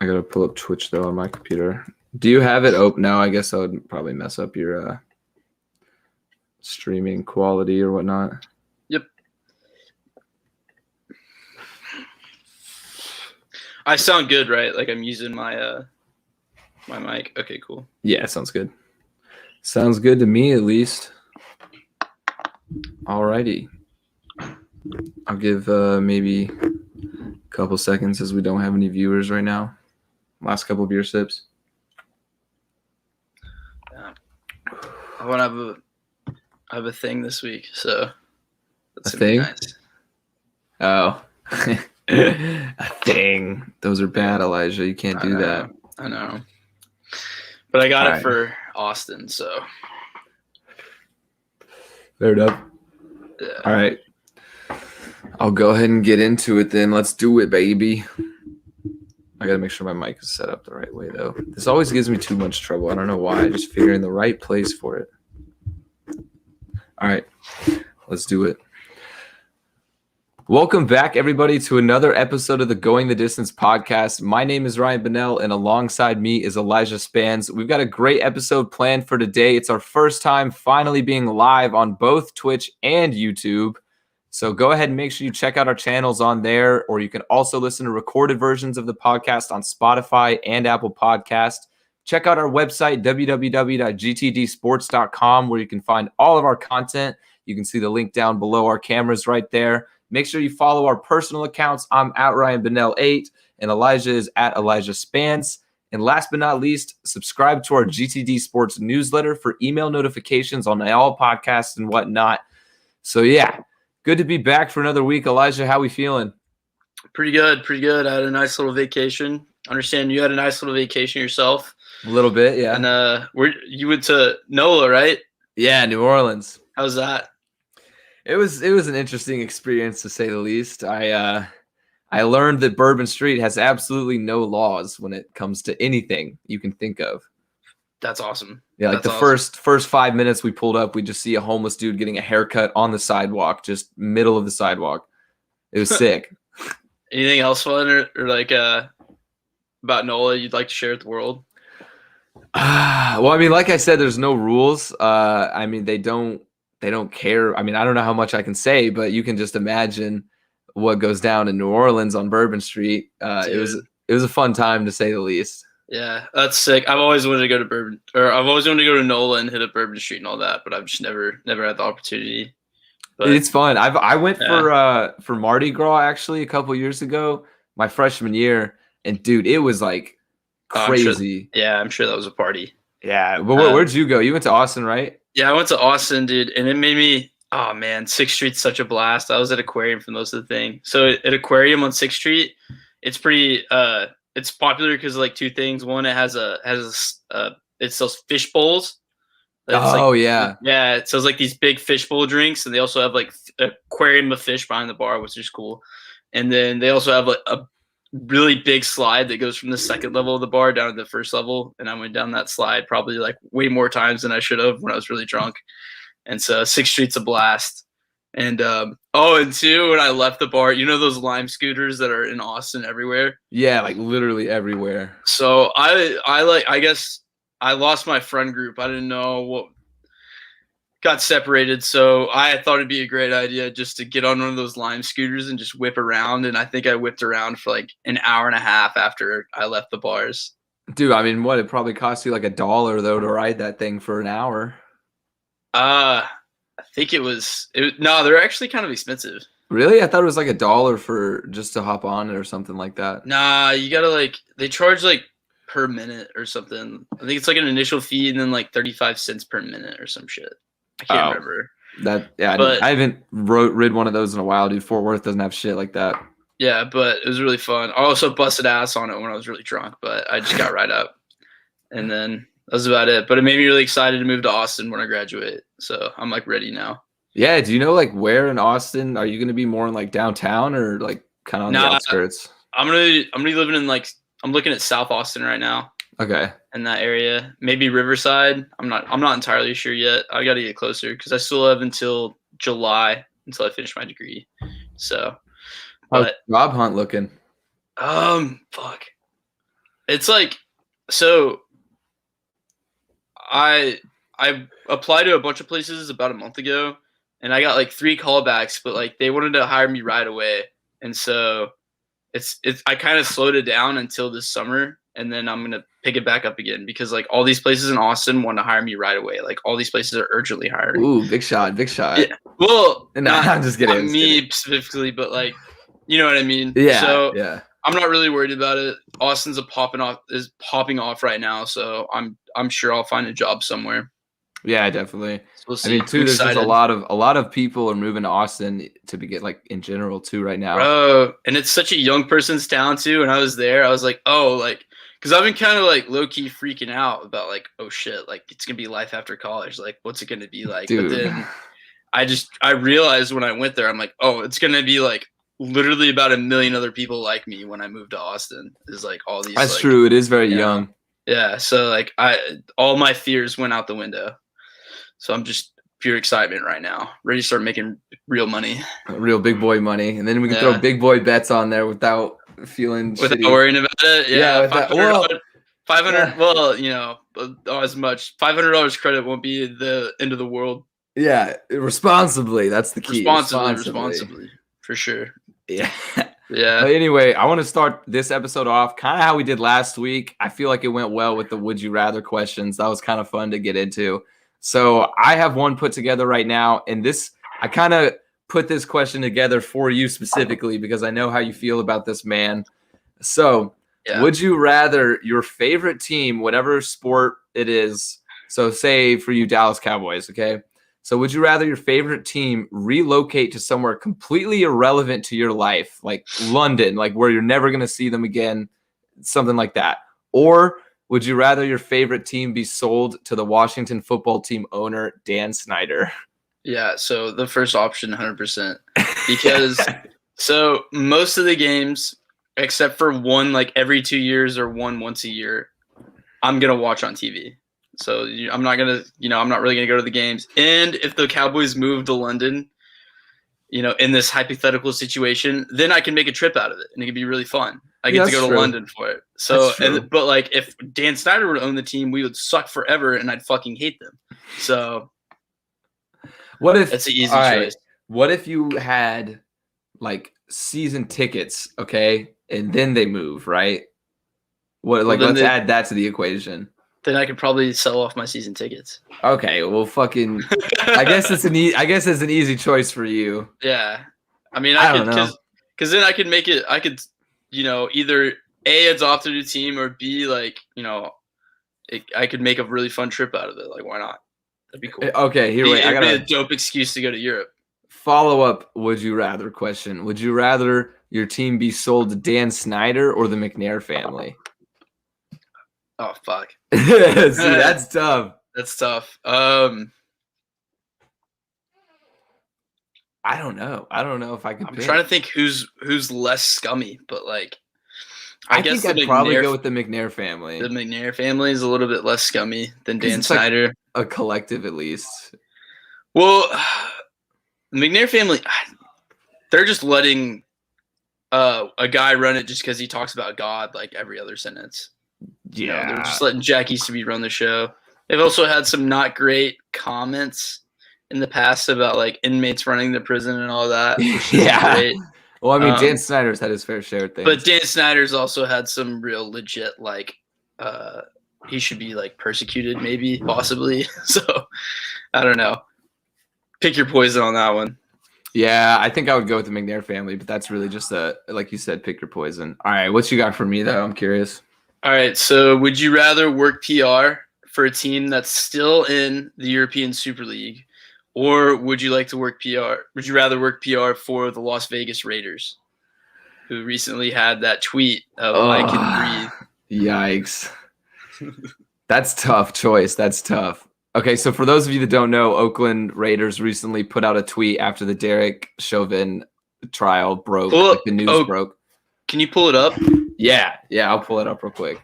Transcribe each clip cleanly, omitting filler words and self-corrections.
I gotta pull up Twitch though on my computer. Do you have it open? No, I guess that would probably mess up your streaming quality or whatnot. Yep. I sound good, right? Like I'm using my my mic. Okay, cool. Yeah, sounds good. Sounds good to me, at least. Alrighty. I'll give maybe a couple seconds as we don't have any viewers right now. Last couple beer sips. Yeah. I want to have a thing this week, so that's a thing. Nice. Oh, a thing. Those are bad, Elijah. You can't do that. I know. But I got it for Austin, so. Fair enough. Yeah. All right. I'll go ahead and get into it then. Let's do it, baby. I got to make sure my mic is set up the right way, though. This always gives me too much trouble. I don't know why. I just figure in the right place for it. All right. Let's do it. Welcome back, everybody, to another episode of the Going the Distance podcast. My name is Ryan Bonnell, and alongside me is Elijah Spans. We've got a great episode planned for today. It's our first time finally being live on both Twitch and YouTube. So go ahead and make sure you check out our channels on there, or you can also listen to recorded versions of the podcast on Spotify and Apple Podcast. Check out our website, www.gtdsports.com, where you can find all of our content. You can see the link down below our cameras right there. Make sure you follow our personal accounts. I'm at Ryan Bonnell 8, and Elijah is at Elijah Spans. And last but not least, subscribe to our GTD Sports newsletter for email notifications on all podcasts and whatnot. So yeah, good to be back for another week. Elijah, how we feeling? Pretty good. I had a nice little vacation. Understand you had a nice little vacation yourself. A little bit, yeah. And you went to NOLA, right? Yeah, New Orleans. How's that? It was an interesting experience, to say the least. I learned that Bourbon Street has absolutely no laws when it comes to anything you can think of. That's awesome. Yeah, like That's the first 5 minutes we pulled up, we just see a homeless dude getting a haircut on the sidewalk, just middle of the sidewalk. It was sick. Anything else fun or like about NOLA you'd like to share with the world? Well, I mean, like I said, there's no rules. I mean, they don't care. I mean, I don't know how much I can say, but you can just imagine what goes down in New Orleans on Bourbon Street. It was a fun time, to say the least. Yeah, that's sick. I've always wanted to go to I've always wanted to go to NOLA and hit up Bourbon Street and all that, but I've just never had the opportunity. But it's fun. I went for Mardi Gras actually a couple years ago, my freshman year, and dude, it was like crazy. I'm sure that was a party. Yeah, but where'd you go? You went to Austin, right? Yeah, I went to Austin, dude, and it made me. Oh man, 6th Street's such a blast. I was at Aquarium for most of the thing. So at Aquarium on 6th Street, it's pretty. It's popular because like two things. One, it has it sells fish bowls. Yeah. Yeah, it sells like these big fish bowl drinks, and they also have like aquarium of fish behind the bar, which is cool. And then they also have like a really big slide that goes from the second level of the bar down to the first level. And I went down that slide probably like way more times than I should have when I was really drunk. And so 6th Street's a blast. And and two, when I left the bar, you know those Lime scooters that are in Austin everywhere? Yeah, like literally everywhere. So I guess I lost my friend group. I didn't know what got separated. So I thought it'd be a great idea just to get on one of those Lime scooters and just whip around. And I think I whipped around for like an hour and a half after I left the bars. Dude, I mean, what? It probably cost you like $1 though to ride that thing for an hour. I think it was no, they're actually kind of expensive. Really? I thought it was like $1 for just to hop on it or something like that. Nah, you gotta they charge like per minute or something. I think it's like an initial fee and then like 35 cents per minute or some shit. I can't remember. I haven't rid one of those in a while, dude. Fort Worth doesn't have shit like that. Yeah, but it was really fun. I also busted ass on it when I was really drunk, but I just got right up. And then that was about it. But it made me really excited to move to Austin when I graduate. So I'm like ready now. Yeah. Do you know like where in Austin? Are you going to be more in like downtown or like kind of on the outskirts? I'm gonna be living in I'm looking at South Austin right now. Okay. In that area, maybe Riverside. I'm not entirely sure yet. I got to get closer because I still have until July until I finish my degree. So, how's job hunt looking? Fuck. It's like, so I applied to a bunch of places about a month ago, and I got like 3 callbacks, but like they wanted to hire me right away, and so it's I kind of slowed it down until this summer, and then I'm gonna pick it back up again because like all these places in Austin want to hire me right away. Like all these places are urgently hiring. Ooh, big shot, big shot. Yeah. Well, No, not, I'm just kidding. not me specifically, but like, you know what I mean? Yeah. So yeah. I'm not really worried about it. Austin's popping off right now, so I'm sure I'll find a job somewhere. Yeah, definitely. So we'll see. I mean, too, there's just a lot of people are moving to Austin to get like in general too right now. Bro, and it's such a young person's town too. And I was there, I was like, oh, like, because I've been kind of like low key freaking out about like, oh shit, like it's gonna be life after college. Like, what's it gonna be like? Dude. But then I realized when I went there, I'm like, oh, it's gonna be like literally about 1 million other people like me when I moved to Austin. Is like all these. That's like, true. It is very young. Yeah. So like all my fears went out the window. So I'm just pure excitement right now, ready to start making real money, real big boy money, and then we can throw big boy bets on there without feeling without shitty. worrying about it. Yeah, $500. Yeah. Well, you know, as much $500 credit won't be the end of the world. Yeah, responsibly. That's the key. Responsibly, for sure. Yeah. Yeah. But anyway, I want to start this episode off kind of how we did last week. I feel like it went well with the would you rather questions. That was kind of fun to get into. So I have one put together right now, and I kind of put this question together for you specifically because I know how you feel about this man. So would you rather your favorite team, whatever sport it is, so say for you Dallas Cowboys, okay? So would you rather your favorite team relocate to somewhere completely irrelevant to your life, like London, like where you're never going to see them again, something like that? Or would you rather your favorite team be sold to the Washington football team owner, Dan Snyder? Yeah, so the first option, 100%. Because so most of the games, except for one like every 2 years or one once a year, I'm going to watch on TV. So I'm not going to, I'm not really going to go to the games. And if the Cowboys move to London, in this hypothetical situation, then I can make a trip out of it and it can be really fun. I get to go to London for it. So, but like if Dan Snyder would own the team, we would suck forever and I'd fucking hate them. So what if that's an easy choice? What if you had like season tickets, okay, and then they move, right? Let's add that to the equation. Then I could probably sell off my season tickets. Okay, well, fucking. I guess it's an easy choice for you. Yeah, I mean, I could because then I could make it. I could, either A, adopt a new team, or B, like, I could make a really fun trip out of it. Like, why not? That'd be cool. Okay, wait. I got a dope excuse to go to Europe. Follow up. Would you rather question? Would you rather your team be sold to Dan Snyder or the McNair family? Oh fuck. See, that's tough. That's tough. I don't know. I don't know if I could. I'm trying to think who's less scummy, but like, I guess I'd probably go with the McNair family. The McNair family is a little bit less scummy than Dan Snyder. Like a collective, at least. Well, the McNair family, they're just letting a guy run it just because he talks about God like every other sentence. Yeah, they're just letting Jack Easterby run the show. They've also had some not great comments in the past about like inmates running the prison and all that. Yeah. Great. Well, I mean, Dan Snyder's had his fair share of things. But Dan Snyder's also had some real legit like he should be like persecuted, maybe, possibly. So I don't know. Pick your poison on that one. Yeah, I think I would go with the McNair family, but that's really just like you said, pick your poison. All right, what you got for me though? I'm curious. All right, so would you rather work PR for a team that's still in the European Super League, or would you like to work PR? Would you rather work PR for the Las Vegas Raiders, who recently had that tweet of "I can breathe"? Yikes! That's tough choice. That's tough. Okay, so for those of you that don't know, Oakland Raiders recently put out a tweet after the Derek Chauvin trial broke. Like the news broke. Can you pull it up? Yeah, I'll pull it up real quick.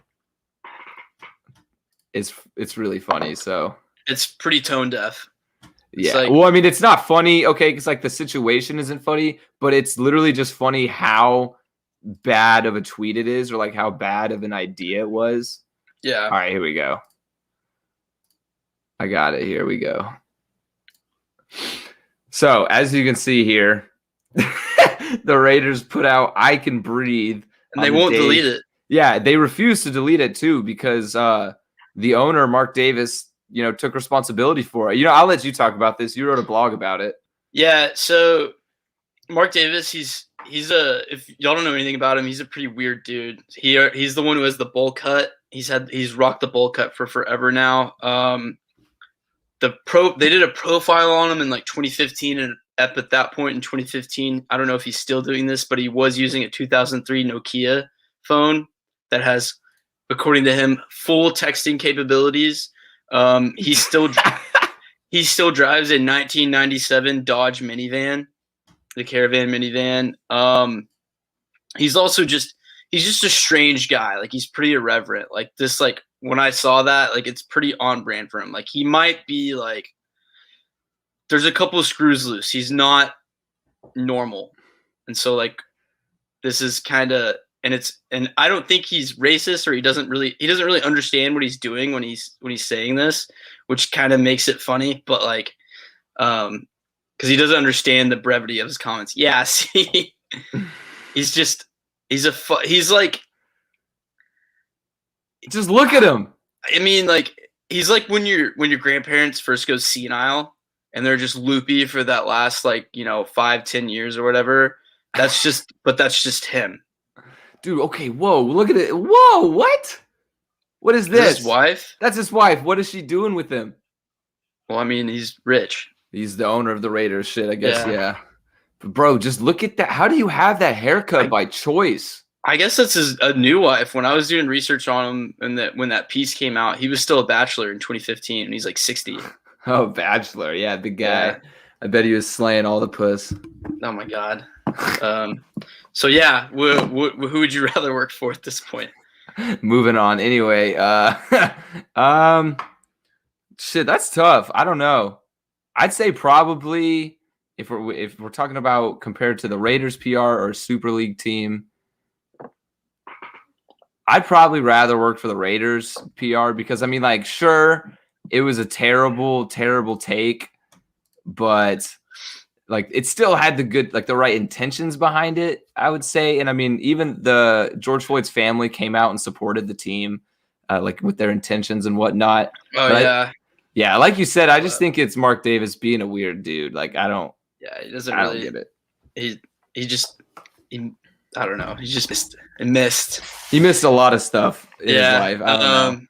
It's really funny. So it's pretty tone deaf. Yeah. Well, I mean, it's not funny, okay, because like the situation isn't funny, but it's literally just funny how bad of a tweet it is or like how bad of an idea it was? Yeah. All right, here we go. I got it. Here we go. So, as you can see here, the Raiders put out "I Can Breathe," and they won't delete it. Yeah, they refuse to delete it too because the owner, Mark Davis, took responsibility for it. I'll let you talk about this. You wrote a blog about it. Yeah. So Mark Davis, he's if y'all don't know anything about him, he's a pretty weird dude. He's the one who has the bowl cut. He's rocked the bowl cut for forever now. They did a profile on him in like 2015, and at that point in 2015, I don't know if he's still doing this, but he was using a 2003 Nokia phone that has, according to him, full texting capabilities. He still drives a 1997 Dodge minivan, the Caravan minivan. He's just a strange guy. Like, he's pretty irreverent. Like this, like when I saw that, like it's pretty on brand for him. Like he might be like, there's a couple of screws loose. He's not normal, and so like this is kind of. And I don't think he's racist, or he doesn't really understand what he's doing when he's saying this, which kind of makes it funny. But like, because he doesn't understand the brevity of his comments. Yeah, see, he's like, just look at him. I mean, like he's like when your grandparents first go senile and they're just loopy for that last 5-10 years or whatever. That's just him. Dude, okay, whoa, look at it. Whoa, what? What is this? His wife? That's his wife. What is she doing with him? Well, I mean, he's rich. He's the owner of the Raiders. Shit, I guess, yeah. But bro, just look at that. How do you have that haircut by choice? I guess that's a new wife. When I was doing research on him and when that piece came out, he was still a bachelor in 2015, and he's like 60. Oh, bachelor. Yeah, big guy. Yeah. I bet he was slaying all the puss. Oh, my God. So yeah, who would you rather work for at this point? Moving on. Anyway, shit, that's tough. I don't know. I'd say probably if we're talking about compared to the Raiders PR or Super League team, I'd probably rather work for the Raiders PR because I mean, like, sure, it was a terrible, terrible take, but like it still had the right intentions behind it, I would say. And I mean, even the George Floyd's family came out and supported the team, like with their intentions and whatnot. Oh, but yeah. Like you said, I just think it's Mark Davis being a weird dude. Like I don't get it. I don't know. He just missed. He missed a lot of stuff in his life. I don't know.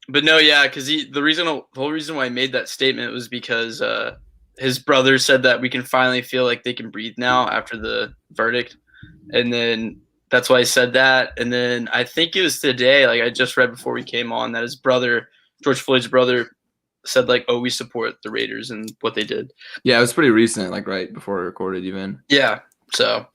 But no, yeah, because the whole reason why I made that statement was because his brother said that we can finally feel like they can breathe now after the verdict. And then that's why I said that. And then I think it was today, like I just read before we came on, that his brother, George Floyd's brother, said like, oh, we support the Raiders and what they did. Yeah, it was pretty recent, like right before we recorded even. Yeah, so.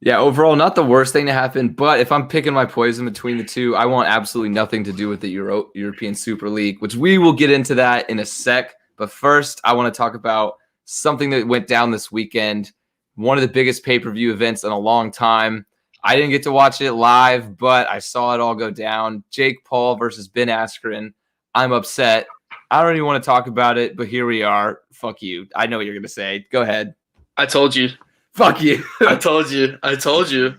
Yeah, overall, not the worst thing to happen. But if I'm picking my poison between the two, I want absolutely nothing to do with the European Super League, which we will get into that in a sec. But first, I want to talk about something that went down this weekend, one of the biggest pay-per-view events in a long time. I didn't get to watch it live, but I saw it all go down. Jake Paul versus Ben Askren. I'm upset. I don't even want to talk about it, but here we are. Fuck you. I know what you're going to say. Go ahead. I told you. Fuck you. I told you.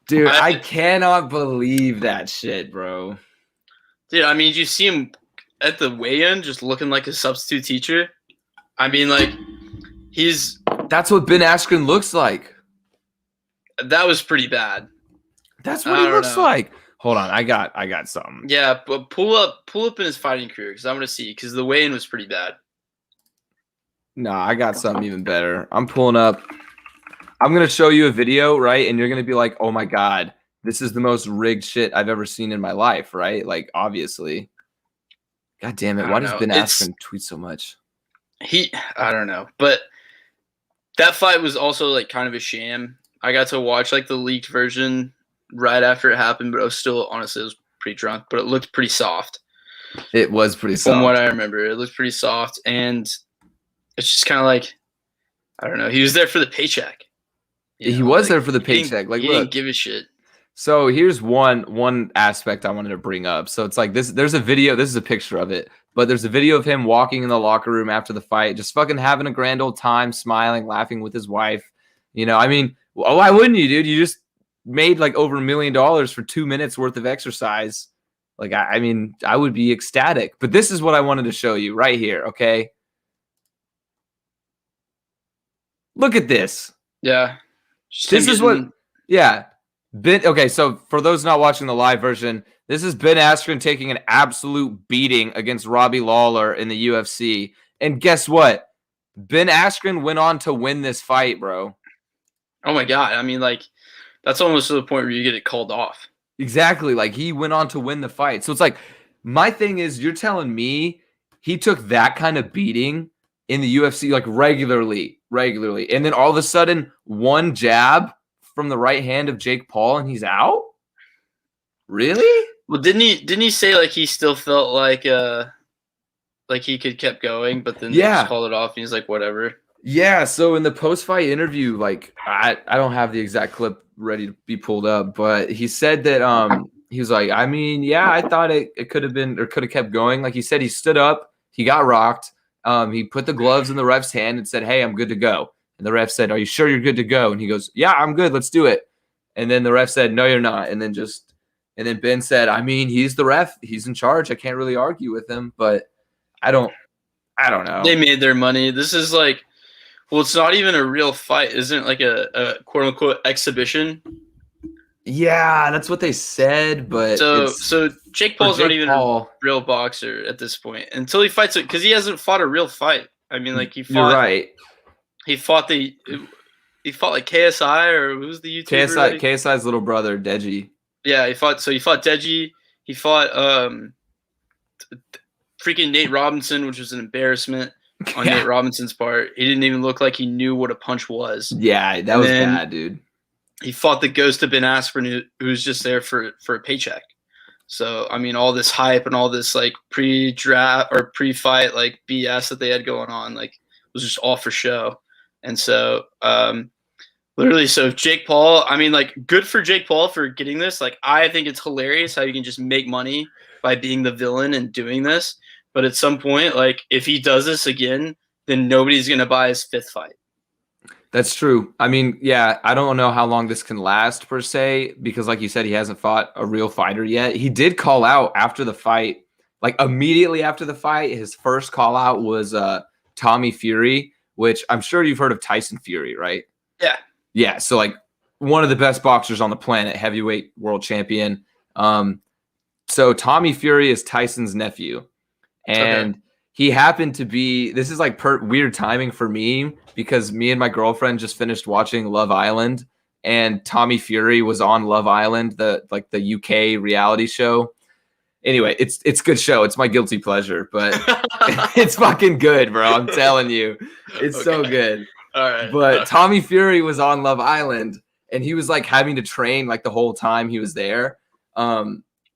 Dude, I cannot believe that shit, bro. Dude, I mean, did you see him at the weigh-in just looking like a substitute teacher? I mean, like, that's what Ben Askren looks like. That was pretty bad. That's what he looks like. Hold on, I got something. Yeah, but pull up in his fighting career because I'm gonna see, because the weigh-in was pretty bad. No, I got something even better. I'm pulling up. I'm gonna show you a video, right? And you're gonna be like, oh my God, this is the most rigged shit I've ever seen in my life, right? Like, obviously. God damn it. Why does Ben Askren tweet so much? I don't know. But that fight was also like kind of a sham. I got to watch like the leaked version right after it happened, but I was pretty drunk, but it looked pretty soft. It was pretty soft. From what I remember, it looked pretty soft. And it's just kind of like, I don't know. He was there for the paycheck. He was like, there for the paycheck. Like, he look, didn't give a shit. so here's one aspect I wanted to bring up. So it's like this. There's a video. This is a picture of it, but there's a video of him walking in the locker room after the fight, just fucking having a grand old time, smiling, laughing with his wife. I mean, why wouldn't you, dude? You just made like over $1 million for 2 minutes worth of exercise. Like, I mean, I would be ecstatic. But this is what I wanted to show you right here. Okay, look at this. Yeah, This is what. Yeah. Okay, so for those not watching the live version, this is Ben Askren taking an absolute beating against Robbie Lawler in the UFC. And guess what? Ben Askren went on to win this fight, bro. Oh my God. I mean, like, that's almost to the point where you get it called off. Exactly. Like, he went on to win the fight. So it's like, my thing is, you're telling me he took that kind of beating in the UFC, like regularly. And then all of a sudden, one jab from the right hand of Jake Paul and he's out? Really? Well, didn't he say like he still felt like he could kept going, but then they just called it off and he's like, whatever. Yeah, so in the post-fight interview, like I don't have the exact clip ready to be pulled up, but he said that he was like, I mean, yeah, I thought it could have been or could have kept going. Like he said, he stood up, he got rocked, he put the gloves in the ref's hand and said, hey, I'm good to go. And the ref said, are you sure you're good to go? And he goes, yeah, I'm good. Let's do it. And then the ref said, no, you're not. And then Ben said, I mean, he's the ref. He's in charge. I can't really argue with him, but I don't know. They made their money. This is like, well, it's not even a real fight. Isn't it like a quote unquote exhibition? Yeah, that's what they said. But so Jake Paul's not even a real boxer at this point until he fights it, because he hasn't fought a real fight. I mean, like he fought. You're right. He fought like KSI, or who's the YouTuber? KSI's little brother, Deji. Yeah, he fought Deji. He fought freaking Nate Robinson, which was an embarrassment on Nate Robinson's part. He didn't even look like he knew what a punch was. Yeah, that was bad, dude. He fought the ghost of Ben Askren, who's just there for a paycheck. So, I mean, all this hype and all this like pre-draft or pre-fight like BS that they had going on, like was just all for show. And so, literally, so Jake Paul, I mean, like, good for Jake Paul for getting this. Like, I think it's hilarious how you can just make money by being the villain and doing this. But at some point, like, if he does this again, then nobody's going to buy his fifth fight. That's true. I mean, yeah, I don't know how long this can last, per se, because like you said, he hasn't fought a real fighter yet. He did call out after the fight, like, immediately after the fight. His first call out was Tommy Fury, which I'm sure you've heard of Tyson Fury, right? Yeah. Yeah, so like one of the best boxers on the planet, heavyweight world champion. So Tommy Fury is Tyson's nephew. And he happened to be, this is like weird timing for me, because me and my girlfriend just finished watching Love Island, and Tommy Fury was on Love Island, the UK reality show. Anyway, it's a good show. It's my guilty pleasure, but it's fucking good, bro. I'm telling you. It's so good. All right. But Tommy Fury was on Love Island, and he was like having to train like the whole time he was there.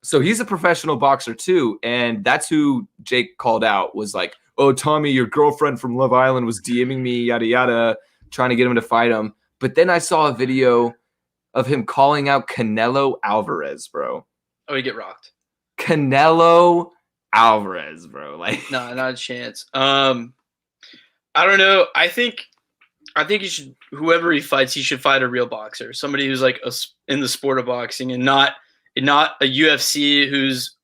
So he's a professional boxer too, and that's who Jake called out, was like, oh, Tommy, your girlfriend from Love Island was DMing me, yada, yada, trying to get him to fight him. But then I saw a video of him calling out Canelo Alvarez, bro. Oh, he get rocked. Canelo Alvarez, bro. Like, no, not a chance. I don't know. I think he should, whoever he fights, he should fight a real boxer, somebody who's like in the sport of boxing, and not a UFC who's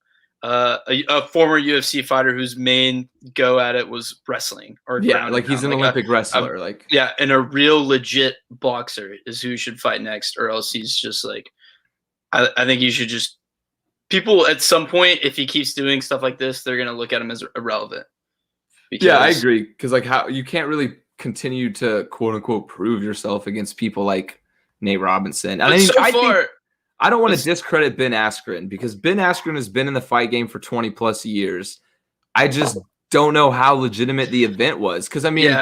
a former UFC fighter whose main go at it was wrestling or like he's an Olympic wrestler, and a real legit boxer is who should fight next, or else he's just like, I think you should just, people at some point, if he keeps doing stuff like this, they're gonna look at him as irrelevant. Yeah, I agree, because like how you can't really continue to quote unquote prove yourself against people like Nate Robinson. I don't want to discredit Ben Askren, because Ben Askren has been in the fight game for 20 plus years. I just don't know how legitimate the event was. Because, I mean,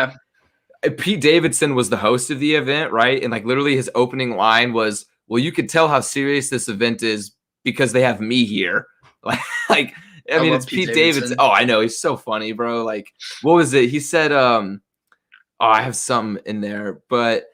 Pete Davidson was the host of the event, right? And like literally his opening line was, well, you could tell how serious this event is because they have me here. I mean, it's Pete Davidson. Oh, I know. He's so funny, bro. Like, what was it? He said, I have something in there, but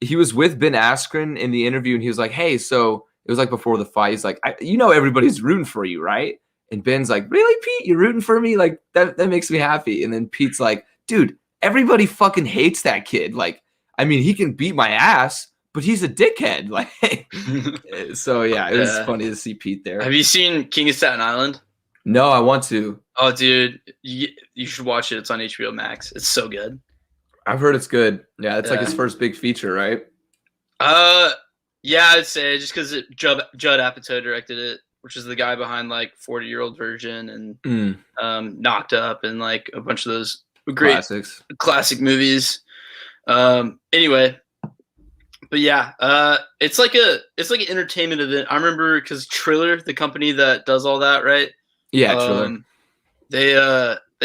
he was with Ben Askren in the interview, and he was like, "Hey, so it was like before the fight. He's like, everybody's rooting for you, right?" And Ben's like, "Really, Pete? You're rooting for me? Like that makes me happy." And then Pete's like, "Dude, everybody fucking hates that kid. Like, I mean, he can beat my ass, but he's a dickhead." Like, so yeah, it was funny to see Pete there. Have you seen King of Staten Island? No, I want to. Oh, dude, you should watch it. It's on HBO Max. It's so good. I've heard it's good. Yeah, it's like his first big feature, right? Yeah, I'd say just because Judd Apatow directed it, which is the guy behind like 40-Year-Old Virgin and Knocked Up and like a bunch of those great classic movies. Anyway, but yeah, it's like an entertainment event. I remember because Triller, the company that does all that, right? Yeah, Triller. They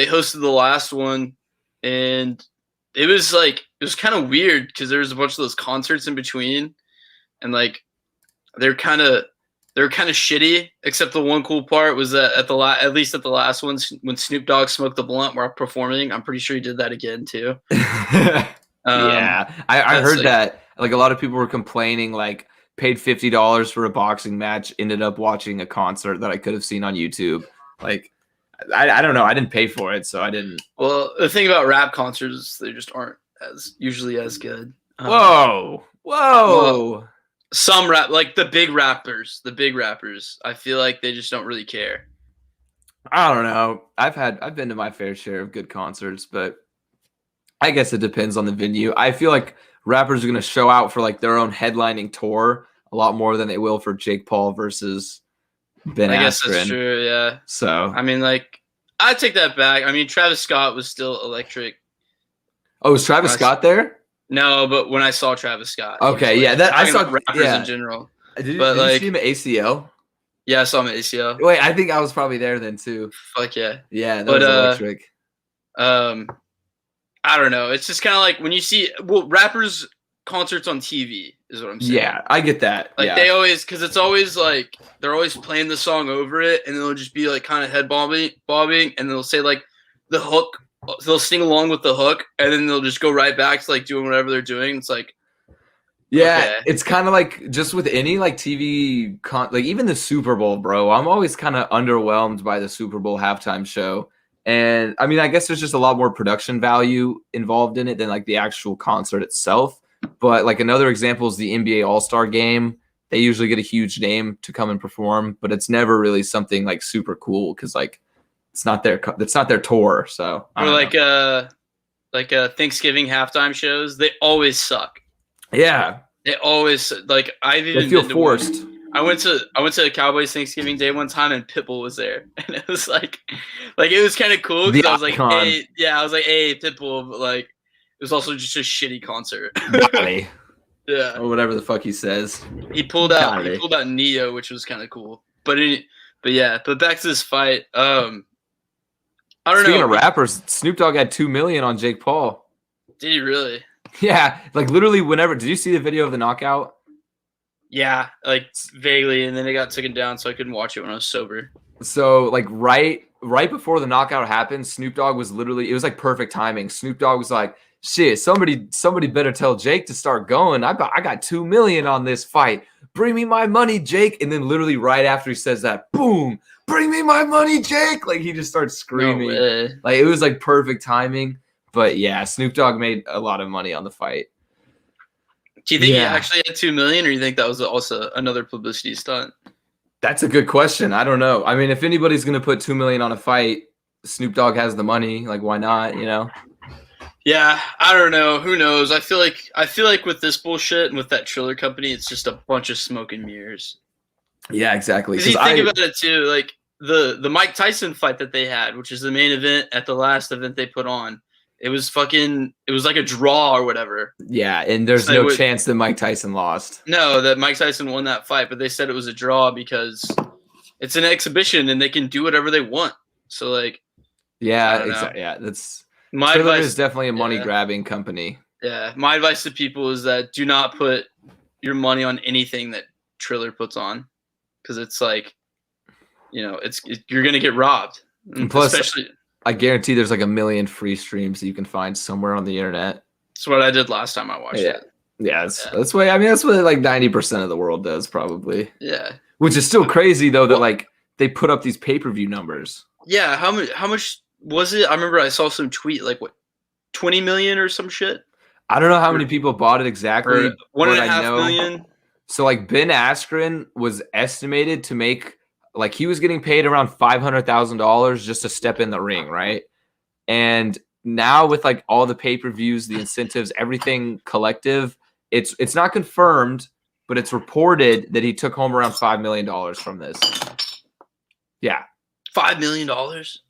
hosted the last one, and it was kind of weird because there was a bunch of those concerts in between, and like they're kind of shitty. Except the one cool part was that at least at the last one, when Snoop Dogg smoked the blunt while performing, I'm pretty sure he did that again too. Yeah, I heard that. Like a lot of people were complaining, like paid $50 for a boxing match, ended up watching a concert that I could have seen on YouTube. Like, I don't know. I didn't pay for it, so I didn't. Well, the thing about rap concerts is they just aren't usually as good. Whoa. Well, some rap, like the big rappers, I feel like they just don't really care. I don't know. I've been to my fair share of good concerts, but I guess it depends on the venue. I feel like rappers are going to show out for like their own headlining tour a lot more than they will for Jake Paul versus Ben Askren. I guess that's true, yeah. So, I mean, like, I take that back. I mean, Travis Scott was still electric. Oh, was Travis Scott there? No, but when I saw Travis Scott. Okay, yeah. That I saw rappers in general. Did you see him at ACL? Yeah, I saw him at ACL. Wait, I think I was probably there then too. Fuck yeah. Yeah, that was electric. I don't know. It's just kind of like when you see rappers concerts on TV is what I'm saying. Yeah, I get that. Like they always, because it's always like they're always playing the song over it, and they'll just be like kind of head bobbing, and they'll say like the hook. They'll sing along with the hook, and then they'll just go right back to like doing whatever they're doing. It's like, yeah, okay. It's kind of like just with any like TV, like even the Super Bowl, bro. I'm always kind of underwhelmed by the Super Bowl halftime show. And I mean, I guess there's just a lot more production value involved in it than like the actual concert itself. But like another example is the NBA All-Star Game. They usually get a huge name to come and perform, but it's never really something like super cool because like it's not their tour. So or like Thanksgiving halftime shows, they always suck. Yeah, they always like I've even they feel forced. I went to a Cowboys Thanksgiving Day one time and Pitbull was there, and it was like it was kind of cool because I was like, hey, Pitbull, but like it was also just a shitty concert. Yeah, or whatever the fuck he says. He pulled out Neo, which was kind of cool. But back to this fight. I don't know. Speaking of rappers, Snoop Dogg had $2 million on Jake Paul. Did he really? Yeah, like literally whenever. Did you see the video of the knockout? Yeah, like vaguely, and then it got taken down, so I couldn't watch it when I was sober. So like right before the knockout happened, Snoop Dogg was literally, it was like perfect timing. Snoop Dogg was like, shit, somebody better tell Jake to start going. I got $2 million on this fight. Bring me my money, Jake. And then literally right after he says that, boom, bring me my money, Jake. Like he just starts screaming. No way. Like it was like perfect timing. But yeah, Snoop Dogg made a lot of money on the fight. Do you think he actually had $2 million, or you think that was also another publicity stunt? That's a good question. I don't know. I mean, if anybody's going to put $2 million on a fight, Snoop Dogg has the money. Like, why not? You know? Yeah, I don't know. Who knows? I feel like with this bullshit and with that Triller company, it's just a bunch of smoke and mirrors. Yeah, exactly. Because you think about it too, like the Mike Tyson fight that they had, which is the main event at the last event they put on. It was like a draw or whatever. Yeah, and there's no chance that Mike Tyson lost. No, that Mike Tyson won that fight, but they said it was a draw because it's an exhibition and they can do whatever they want. So like, yeah, exactly. Yeah, that's my Triller advice. Is definitely a money grabbing company. Yeah, my advice to people is that do not put your money on anything that Triller puts on, because it's like, you're gonna get robbed. And plus, especially. I guarantee there's like 1 million free streams that you can find somewhere on the internet. That's what I did last time I watched it. Yeah, that's what I mean. That's what like 90% of the world does, probably. Yeah. Which is still crazy though that like they put up these pay-per-view numbers. Yeah. How much was it? I remember I saw some tweet like what 20 million or some shit. I don't know how many people bought it exactly, Or one and but a I half know. million. So like Ben Askren was estimated to make like he was getting paid around $500,000 just to step in the ring, right? And now with like all the pay-per-views, the incentives, everything collective, it's not confirmed, but it's reported that he took home around $5 million from this. Yeah. $5 million?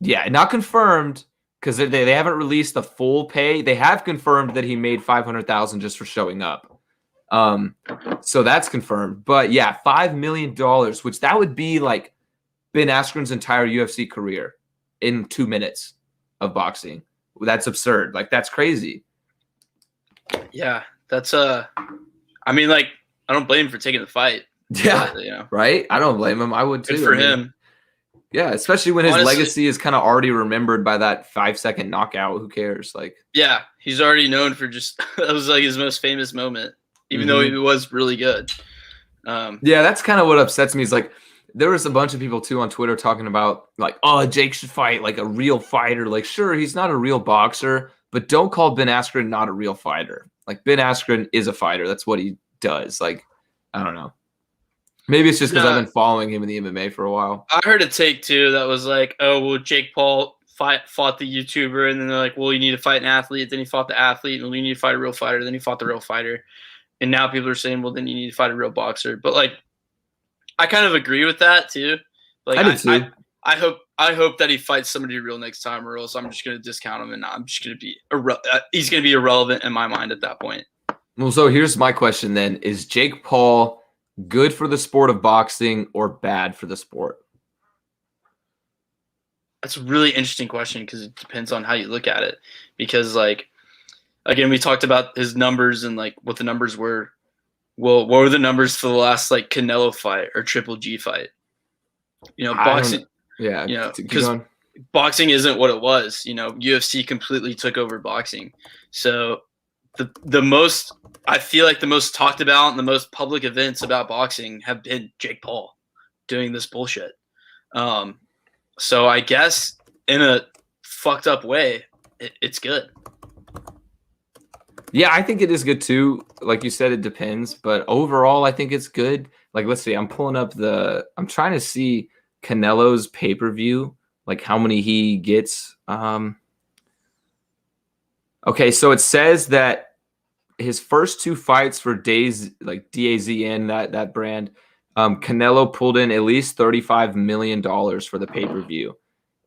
Yeah, not confirmed because they haven't released the full pay. They have confirmed that he made $500,000 just for showing up. So that's confirmed. But yeah, $5 million, which that would be like Ben Askren's entire UFC career in 2 minutes of boxing. That's absurd. Like that's crazy. Yeah, that's I mean, like I don't blame him for taking the fight. Yeah, But, right. I don't blame him. I would too. Good for him. Yeah, especially when his legacy is kind of already remembered by that 5-second knockout. Who cares? Like, yeah, he's already known for just that was like his most famous moment, even though he was really good. Yeah, that's kind of what upsets me. Is like there was a bunch of people too on Twitter talking about like, oh, Jake should fight like a real fighter. Like, sure, he's not a real boxer, but don't call Ben Askren not a real fighter. Like Ben Askren is a fighter. That's what he does. Like, I don't know. Maybe it's just because I've been following him in the MMA for a while. I heard a take too that was like, oh, well, Jake Paul fought the YouTuber, and then they're like, well, you need to fight an athlete. Then he fought the athlete, and well, you need to fight a real fighter. Then he fought the real fighter. And now people are saying, well, then you need to fight a real boxer. But like, I kind of agree with that too. Like, I do too. I hope that he fights somebody real next time, or else I'm just going to discount him, and I'm just going to be he's going to be irrelevant in my mind at that point. Well, so here's my question then: is Jake Paul good for the sport of boxing or bad for the sport? That's a really interesting question because it depends on how you look at it. Because like, again, we talked about his numbers and like what the numbers were. Well, what were the numbers for the last like Canelo fight or Triple G fight? You know, boxing. Yeah, you know, because boxing isn't what it was. You know, UFC completely took over boxing. So the most, I feel like the most talked about and the most public events about boxing have been Jake Paul doing this bullshit. So I guess in a fucked up way, it's good. Yeah, I think it is good too. Like you said, it depends, but overall, I think it's good. Like, let's see, I'm trying to see Canelo's pay-per-view, like how many he gets. Okay, so it says that his first 2 fights for days, like DAZN, that brand, Canelo pulled in at least $35 million for the pay-per-view.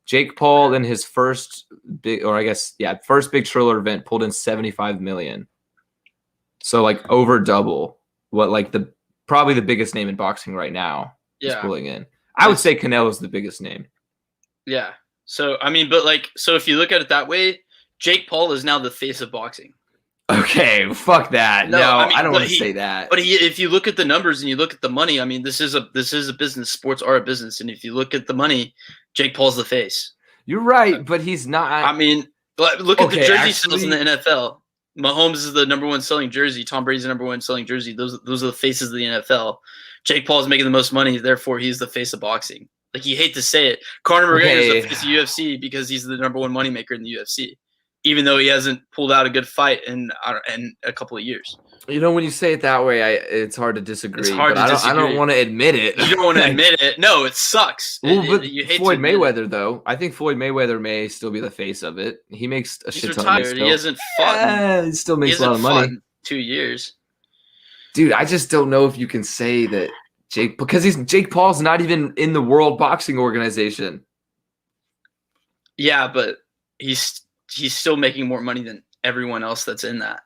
Jake Paul in his first big Triller event pulled in $75 million. So like over double what like probably the biggest name in boxing right now is pulling in. I would say Canelo's the biggest name. Yeah. So I mean, but like, so if you look at it that way, Jake Paul is now the face of boxing. Okay, fuck that. No, I don't want to say that. But if you look at the numbers and you look at the money, I mean, this is a business. Sports are a business, and if you look at the money, Jake Paul's the face. You're right, but he's not. I mean, look at the jersey sales in the NFL. Mahomes is the number 1 selling jersey. Tom Brady's the number 1 selling jersey. Those are the faces of the NFL. Jake Paul is making the most money, therefore he's the face of boxing. Like, you hate to say it, Conor McGregor is the face of UFC because he's the number 1 moneymaker in the UFC, even though he hasn't pulled out a good fight in a couple of years. You know, when you say it that way, it's hard to disagree. It's hard to disagree. I don't want to admit it. You don't want to admit it. No, it sucks. Well, but you hate Floyd Mayweather, though. I think Floyd Mayweather may still be the face of it. He makes a shit ton of money. He hasn't fought. He still makes a lot of money. In 2 years. Dude, I just don't know if you can say that because Jake Paul's not even in the World Boxing Organization. Yeah, but he's still making more money than everyone else that's in that.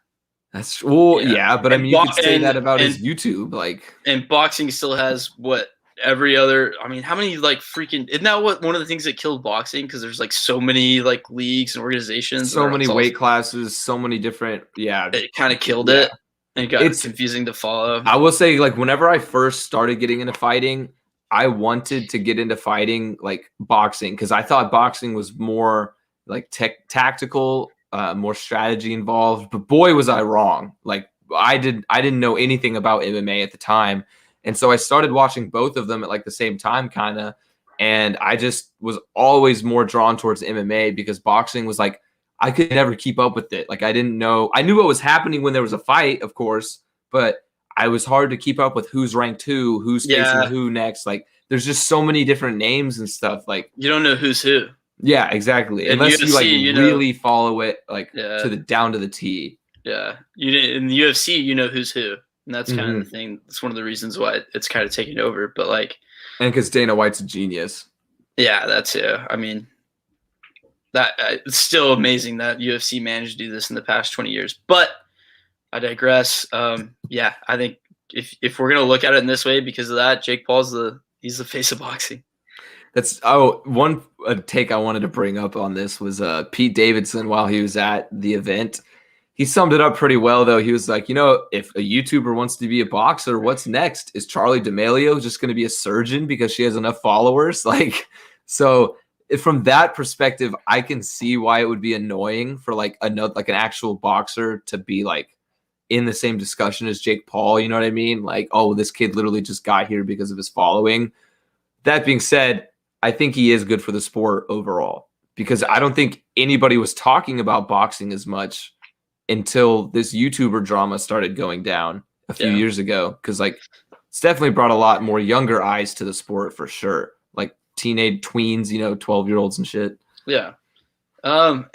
That's yeah, but I mean, you could say that about his YouTube, like. And boxing still has what every other. I mean, how many like freaking? Isn't that what one of the things that killed boxing? Because there's like so many like leagues and organizations, so many weight classes, so many different. Yeah, it kind of killed it. And it's confusing to follow. I will say, like, whenever I first started getting into fighting, I wanted to get into fighting like boxing because I thought boxing was more like tactical. More strategy involved, but boy was I wrong. Like I didn't know anything about MMA at the time. And so I started watching both of them at like the same time kind of, and I just was always more drawn towards MMA because boxing was like I could never keep up with it. Like I didn't know. I knew what was happening when there was a fight, of course, but I was hard to keep up with who's ranked who's facing who next. Like there's just so many different names and stuff. Like you don't know who's who. Yeah, exactly. In Unless UFC, you really follow it like to the down to the T. Yeah, in the UFC, you know who's who, and that's kind of the thing. That's one of the reasons why it's kind of taking over. But like, and because Dana White's a genius. Yeah, that's it. I mean, that it's still amazing that UFC managed to do this in the past 20 years. But I digress. Yeah, I think if we're gonna look at it in this way, because of that, Jake Paul's he's the face of boxing. That's one take I wanted to bring up on this was Pete Davidson while he was at the event. He summed it up pretty well, though. He was like, if a YouTuber wants to be a boxer, what's next? Is Charlie D'Amelio just going to be a surgeon because she has enough followers? Like, so from that perspective, I can see why it would be annoying for like an actual boxer to be like in the same discussion as Jake Paul. You know what I mean? Like, oh, this kid literally just got here because of his following. That being said, I think he is good for the sport overall because I don't think anybody was talking about boxing as much until this YouTuber drama started going down a few years ago. Because like it's definitely brought a lot more younger eyes to the sport for sure. Like teenage tweens, 12-year-olds and shit. Yeah. And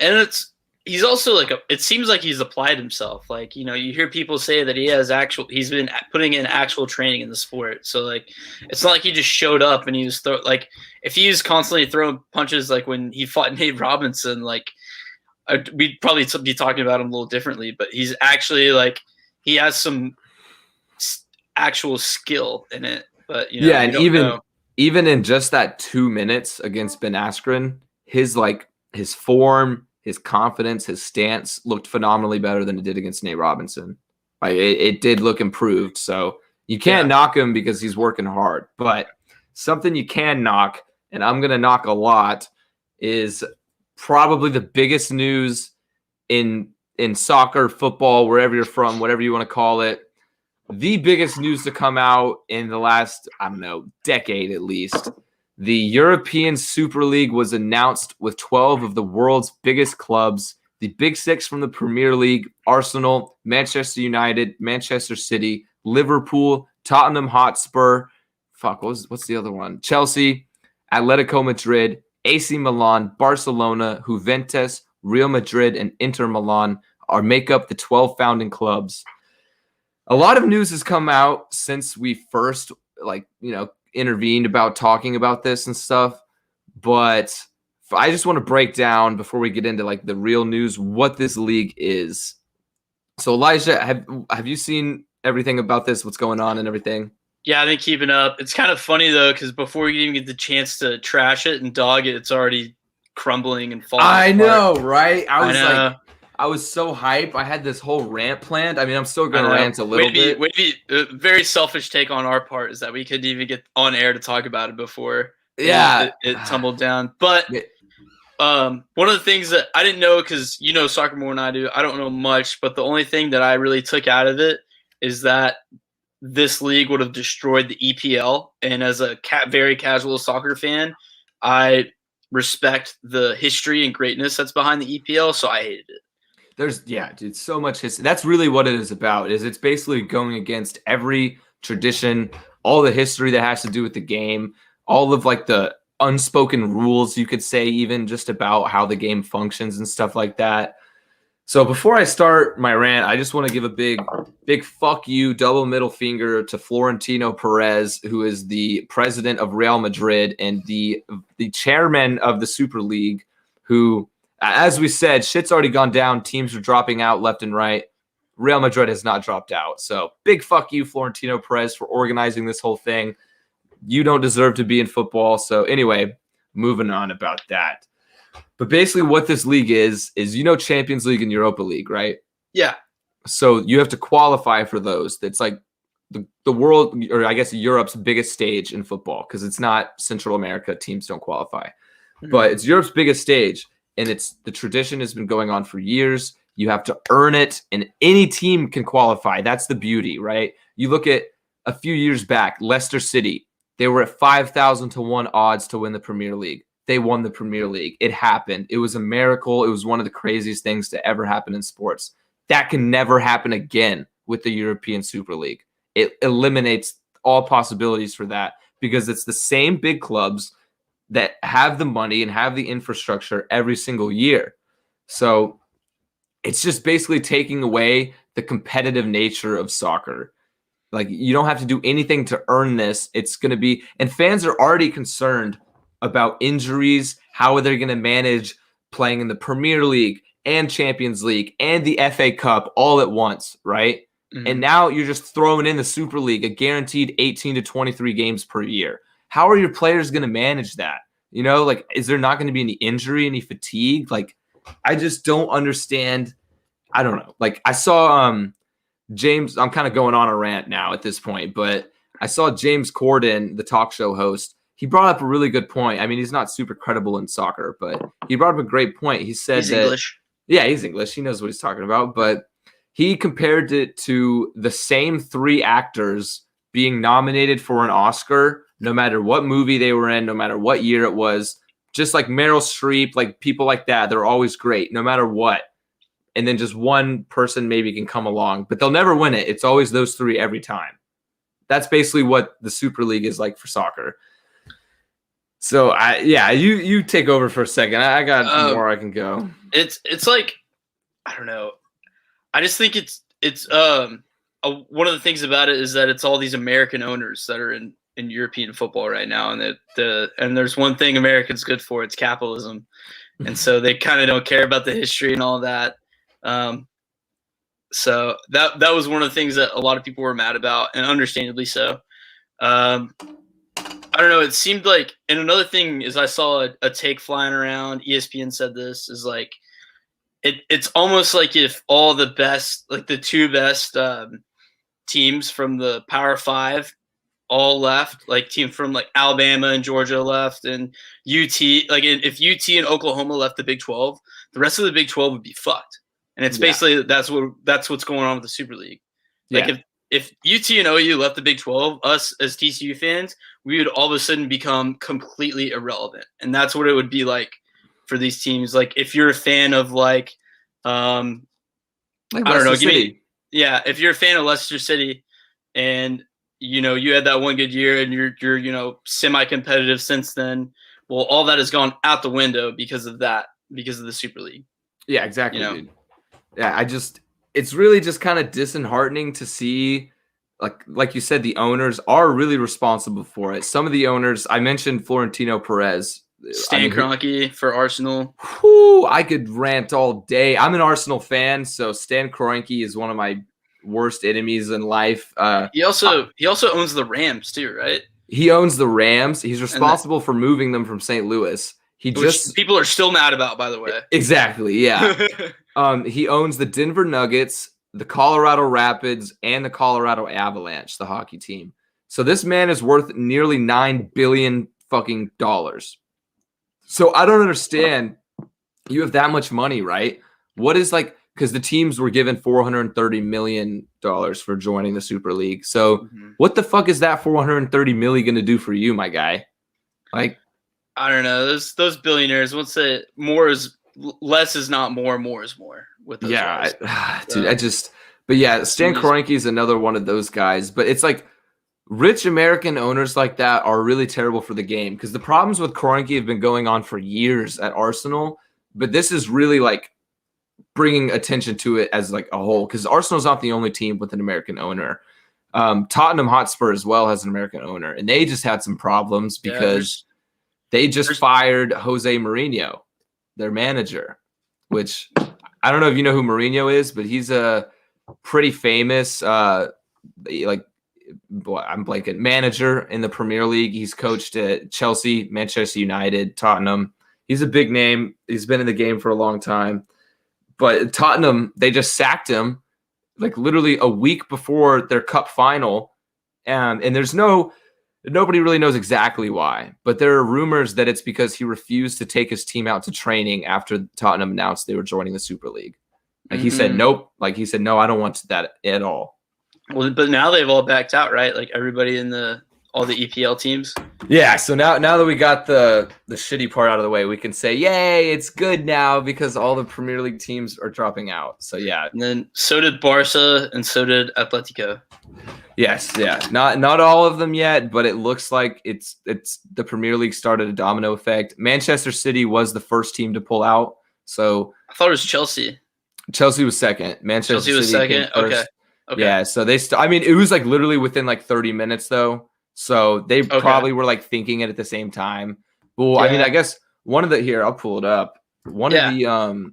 he's also it seems like he's applied himself. Like, you hear people say that he's been putting in actual training in the sport. So like, it's not like he just showed up and he was if he was constantly throwing punches, like when he fought Nate Robinson, like we'd probably be talking about him a little differently, but he's actually he has some actual skill in it. But and even in just that 2 minutes against Ben Askren, his form, his confidence, his stance looked phenomenally better than it did against Nate Robinson. Like it did look improved. So you can't knock him because he's working hard. But something you can knock, and I'm gonna knock a lot, is probably the biggest news in soccer, football, wherever you're from, whatever you want to call it. The biggest news to come out in the last, decade at least. The European Super League was announced with 12 of the world's biggest clubs. The Big Six from the Premier League: Arsenal, Manchester United, Manchester City, Liverpool, Tottenham Hotspur. What's the other one? Chelsea, Atletico Madrid, AC Milan, Barcelona, Juventus, Real Madrid, and Inter Milan make up the 12 founding clubs. A lot of news has come out since we first, intervened about talking about this and stuff. But I just want to break down before we get into the real news what this league is. So Elijah, have you seen everything about this? What's going on and everything? Yeah, I've been keeping up. It's kind of funny though, because before you even get the chance to trash it and dog it, it's already crumbling and falling. I know, right? I was so hyped. I had this whole rant planned. I mean, I'm still going to rant a little bit. A very selfish take on our part is that we couldn't even get on air to talk about it before. Yeah, it tumbled down. But one of the things that I didn't know, because you know soccer more than I do, I don't know much. But the only thing that I really took out of it is that this league would have destroyed the EPL. And as a very casual soccer fan, I respect the history and greatness that's behind the EPL, so I hated it. There's so much history. That's really what it is about. It's basically going against every tradition, all the history that has to do with the game, all of the unspoken rules, you could say, even just about how the game functions and stuff like that. So before I start my rant, I just want to give a big fuck you, double middle finger to Florentino Perez, who is the president of Real Madrid and the chairman of the Super League, who, as we said, shit's already gone down. Teams are dropping out left and right. Real Madrid has not dropped out. So big fuck you, Florentino Perez, for organizing this whole thing. You don't deserve to be in football. So anyway, moving on about that. But basically what this league is Champions League and Europa League, right? Yeah. So you have to qualify for those. It's like the world, or I guess Europe's biggest stage in football, because it's not Central America. Teams don't qualify. Mm-hmm. But it's Europe's biggest stage. And the tradition has been going on for years. You have to earn it, and any team can qualify. That's the beauty, right? You look at a few years back, Leicester City, they were at 5,000 to 1 odds to win the Premier League. They won the Premier League. It happened. It was a miracle. It was one of the craziest things to ever happen in sports. That can never happen again with the European Super League. It eliminates all possibilities for that because it's the same big clubs that have the money and have the infrastructure every single year. So it's just basically taking away the competitive nature of soccer. Like, you don't have to do anything to earn this. It's going to be, and fans are already concerned about injuries, how they're going to manage playing in the Premier League and Champions League and the FA Cup all at once, right? Mm-hmm. And now you're just throwing in the Super League, a guaranteed 18 to 23 games per year. How are your players going to manage that? You know, like, is there not going to be any injury, any fatigue? Like, I just don't understand. I don't know. Like, I saw James, I'm kind of going on a rant now at this point, but I saw James Corden, the talk show host. He brought up a really good point. I mean, he's not super credible in soccer, but he brought up a great point. He said he's English. Yeah, he's English. He knows what he's talking about, but he compared it to the same 3 actors being nominated for an Oscar, no matter what movie they were in, no matter what year it was. Just like Meryl Streep, like people like that, they're always great, no matter what. And then just one person maybe can come along, but they'll never win it. It's always those 3 every time. That's basically what the Super League is like for soccer. So you take over for a second. I got more I can go. It's like, I don't know. I just think it's one of the things about it is that it's all these American owners that are in European football right now, and and there's one thing America's good for, it's capitalism, and so they kind of don't care about the history and all that. So that was one of the things that a lot of people were mad about, and understandably so. I don't know. It seemed like, and another thing is I saw a take flying around. ESPN said this is like, it's almost like if all the best, like the 2 best teams from the Power 5 all left, like team from like Alabama and Georgia left, and UT, like if UT and Oklahoma left the Big 12, the rest of the Big 12 would be fucked. And it's basically that's what's going on with the Super League. Like if UT and OU left the Big 12, us as TCU fans, we would all of a sudden become completely irrelevant. And that's what it would be like for these teams. Like if you're a fan of like I don't know, if you're a fan of Leicester City and you know you had that one good year and you're you know semi-competitive since then, well, all that has gone out the window because of the Super League. Yeah, exactly, dude. Yeah, it's really just kind of disheartening to see, like you said, the owners are really responsible for it. Some of the owners, I mentioned Florentino Perez. Stan Kroenke for Arsenal. I could rant all day. I'm an Arsenal fan, so Stan Kroenke is one of my worst enemies in life. He also owns the Rams too, right? He owns the Rams. He's responsible for moving them from St. Louis. Which people are still mad about, by the way. Exactly, yeah. He owns the Denver Nuggets, the Colorado Rapids, and the Colorado Avalanche, the hockey team. So this man is worth nearly $9 billion fucking dollars. So I don't understand. You have that much money, right? What is because the teams were given $430 million for joining the Super League. So what the fuck is that $430 million going to do for you, my guy? Like, I don't know. Those billionaires, once say less is not more, more is more with those guys. Dude, Stan Kroenke is another one of those guys. But it's like rich American owners like that are really terrible for the game because the problems with Kroenke have been going on for years at Arsenal. But this is really like bringing attention to it as like a whole because Arsenal's not the only team with an American owner. Tottenham Hotspur as well has an American owner, and they just had some problems because they just fired Jose Mourinho, their manager, which I don't know if you know who Mourinho is, but he's a pretty famous, I'm blanking, manager in the Premier League. He's coached at Chelsea, Manchester United, Tottenham. He's a big name. He's been in the game for a long time. But Tottenham, they just sacked him like literally a week before their cup final. And there's nobody really knows exactly why, but there are rumors that it's because he refused to take his team out to training after Tottenham announced they were joining the Super League. Like he said, nope. Like he said, no, I don't want that at all. Well, but now they've all backed out, right? Like everybody in all the EPL teams. Yeah, so now that we got the shitty part out of the way, we can say, yay, it's good now because all the Premier League teams are dropping out. So yeah. And then so did Barca and so did Atletico. Yes, yeah. Not all of them yet, but it looks like it's the Premier League started a domino effect. Manchester City was the first team to pull out. So I thought it was Chelsea. Chelsea was second. Manchester was City second. Okay. Yeah, so I mean, it was like literally within like 30 minutes though. So they probably were like thinking it at the same time. Well, yeah. I mean, I guess here, I'll pull it up. One of the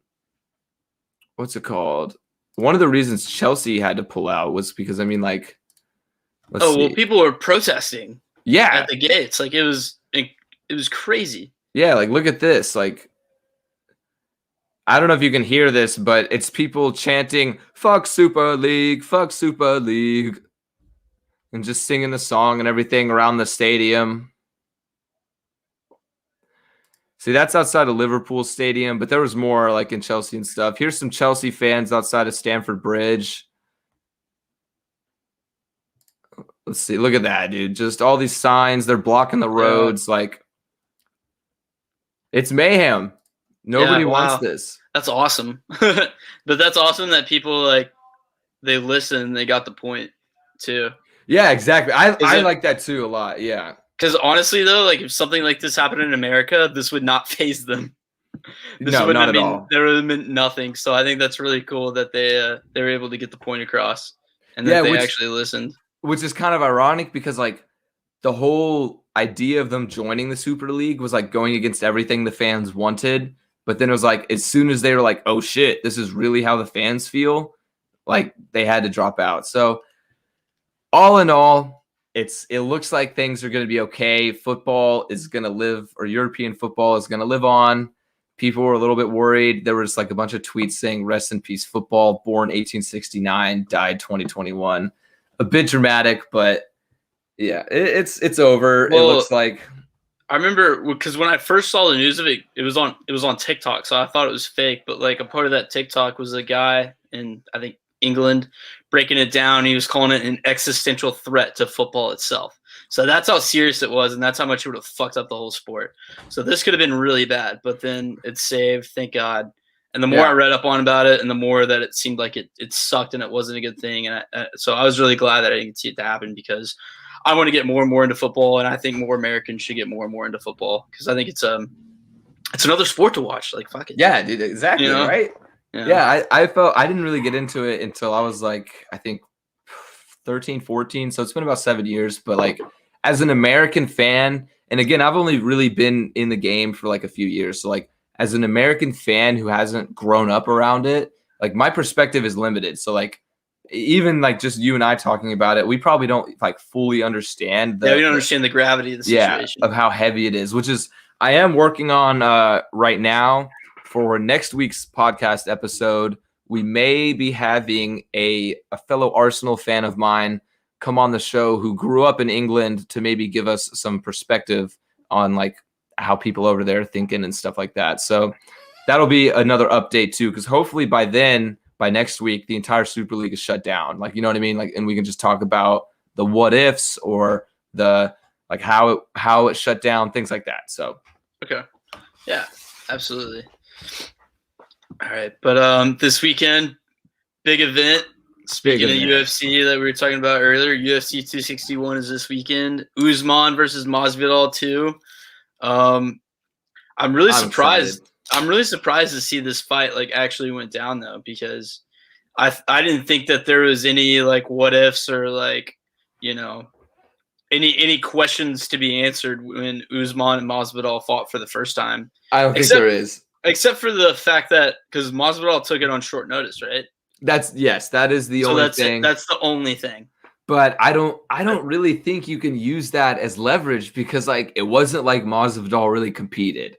what's it called? One of the reasons Chelsea had to pull out was because, I mean, like, well, people were protesting. Yeah. At the gates. Like it was crazy. Yeah, like look at this. Like, I don't know if you can hear this, but it's people chanting, fuck Super League, fuck Super League. And just singing the song and everything around the stadium. See, that's outside of Liverpool Stadium, but there was more like in Chelsea and stuff. Here's some Chelsea fans outside of Stamford Bridge. Let's see. Look at that, dude. Just all these signs. They're blocking the roads. Like, it's mayhem. Nobody wants this. That's awesome. But that's awesome that people, like, they listen. They got the point, too. Yeah, exactly. I like that, too, a lot. Yeah. Because honestly, though, like if something like this happened in America, this would not faze them. No, not at all. There would have been nothing. So I think that's really cool that they were able to get the point across and that they actually listened. Which is kind of ironic because like the whole idea of them joining the Super League was like going against everything the fans wanted. But then it was like as soon as they were like, oh shit, this is really how the fans feel, like they had to drop out. So all in all, it looks like things are going to be okay. Football is going to live, or European football is going to live on. People were a little bit worried. There was like a bunch of tweets saying rest in peace football, born 1869, died 2021. A bit dramatic, but yeah, it's over. Well, it looks like. I remember because when I first saw the news of it, it was on TikTok, so I thought it was fake. But like a part of that TikTok was a guy in, I think, England breaking it down. He was calling it an existential threat to football itself. So that's how serious it was, and that's how much it would have fucked up the whole sport. So this could have been really bad, but then it's saved, thank God. And the more I read up on about it, and the more that it seemed like it sucked and it wasn't a good thing. And so I was really glad that I didn't see it to happen because I want to get more and more into football, and I think more Americans should get more and more into football because I think it's another sport to watch. Like fuck it. Yeah, dude, exactly, right? Yeah, I felt I didn't really get into it until I was like, I think 13, 14. So it's been about 7 years. But like as an American fan, and again, I've only really been in the game for like a few years. So like as an American fan who hasn't grown up around it, like my perspective is limited. So like even like just you and I talking about it, we probably don't like fully understand. We don't understand the gravity of the situation. Of how heavy it is, which is I am working on right now. For next week's podcast episode, we may be having a fellow Arsenal fan of mine come on the show who grew up in England to maybe give us some perspective on like how people over there are thinking and stuff like that. So that'll be another update too, because hopefully by next week, the entire Super League is shut down. Like, you know what I mean? Like, and we can just talk about the what ifs or the like how it shut down, things like that. So okay, yeah, absolutely. All right, but this weekend, big event. Speaking of UFC that we were talking about earlier, UFC 261 is this weekend. Usman versus Masvidal 2. I'm really surprised. Excited. I'm really surprised to see this fight like actually went down though, because I didn't think that there was any like what ifs or like, you know, any questions to be answered when Usman and Masvidal fought for the first time. I don't think there is. Except for the fact that because Masvidal took it on short notice, right? That is the only thing. That's the only thing. But I don't really think you can use that as leverage because like it wasn't like Masvidal really competed.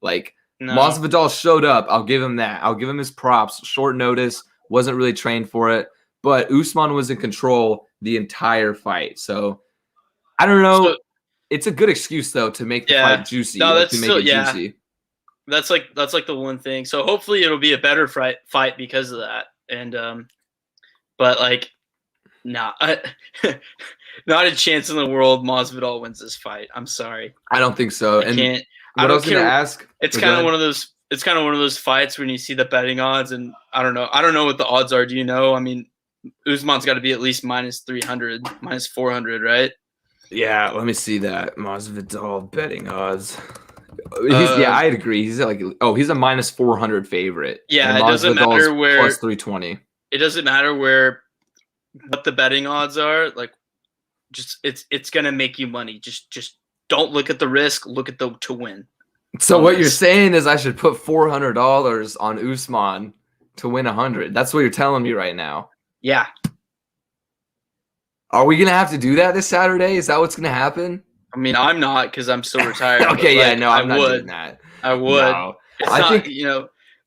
Like Masvidal showed up. I'll give him that. I'll give him his props. Short notice, wasn't really trained for it. But Usman was in control the entire fight. So I don't know. It's a good excuse though to make the fight juicy. No, that's still juicy. That's like the one thing. So hopefully it'll be a better fight because of that. And but like, nah, not a chance in the world. Masvidal wins this fight. I'm sorry. I don't think so. I can't. I What I don't was going to care. ask, It's kind of one of those. It's kind of one of those fights when you see the betting odds, and I don't know. I don't know what the odds are. Do you know? I mean, Usman's got to be at least minus 300, minus 400, right? Yeah, let me see that. Masvidal betting odds. I'd agree. He's he's a minus 400 favorite. Yeah, and it doesn't matter where plus 320. It doesn't matter what the betting odds are. Like, just it's gonna make you money. Just don't look at the risk. Look at the to win. So what you're saying is I should put $400 on Usman to win 100. That's what you're telling me right now. Yeah. Are we gonna have to do that this Saturday? Is that what's gonna happen? I mean, I'm not because I'm still retired. Okay, yeah, no, I'm not doing that. I would. No. I think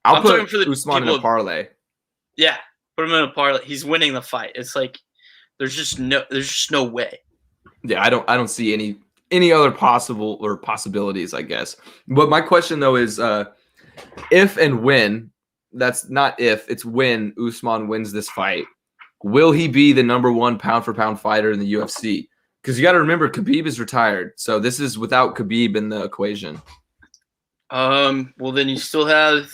I'll put for the Usman in a parlay. Yeah, put him in a parlay. He's winning the fight. It's like there's just no way. Yeah, I don't see any other possibilities, I guess. But my question though is if and when, that's not if, it's when Usman wins this fight, will he be the number 1 pound for pound fighter in the UFC? Because you got to remember, Khabib is retired, so this is without Khabib in the equation. Well, then you still have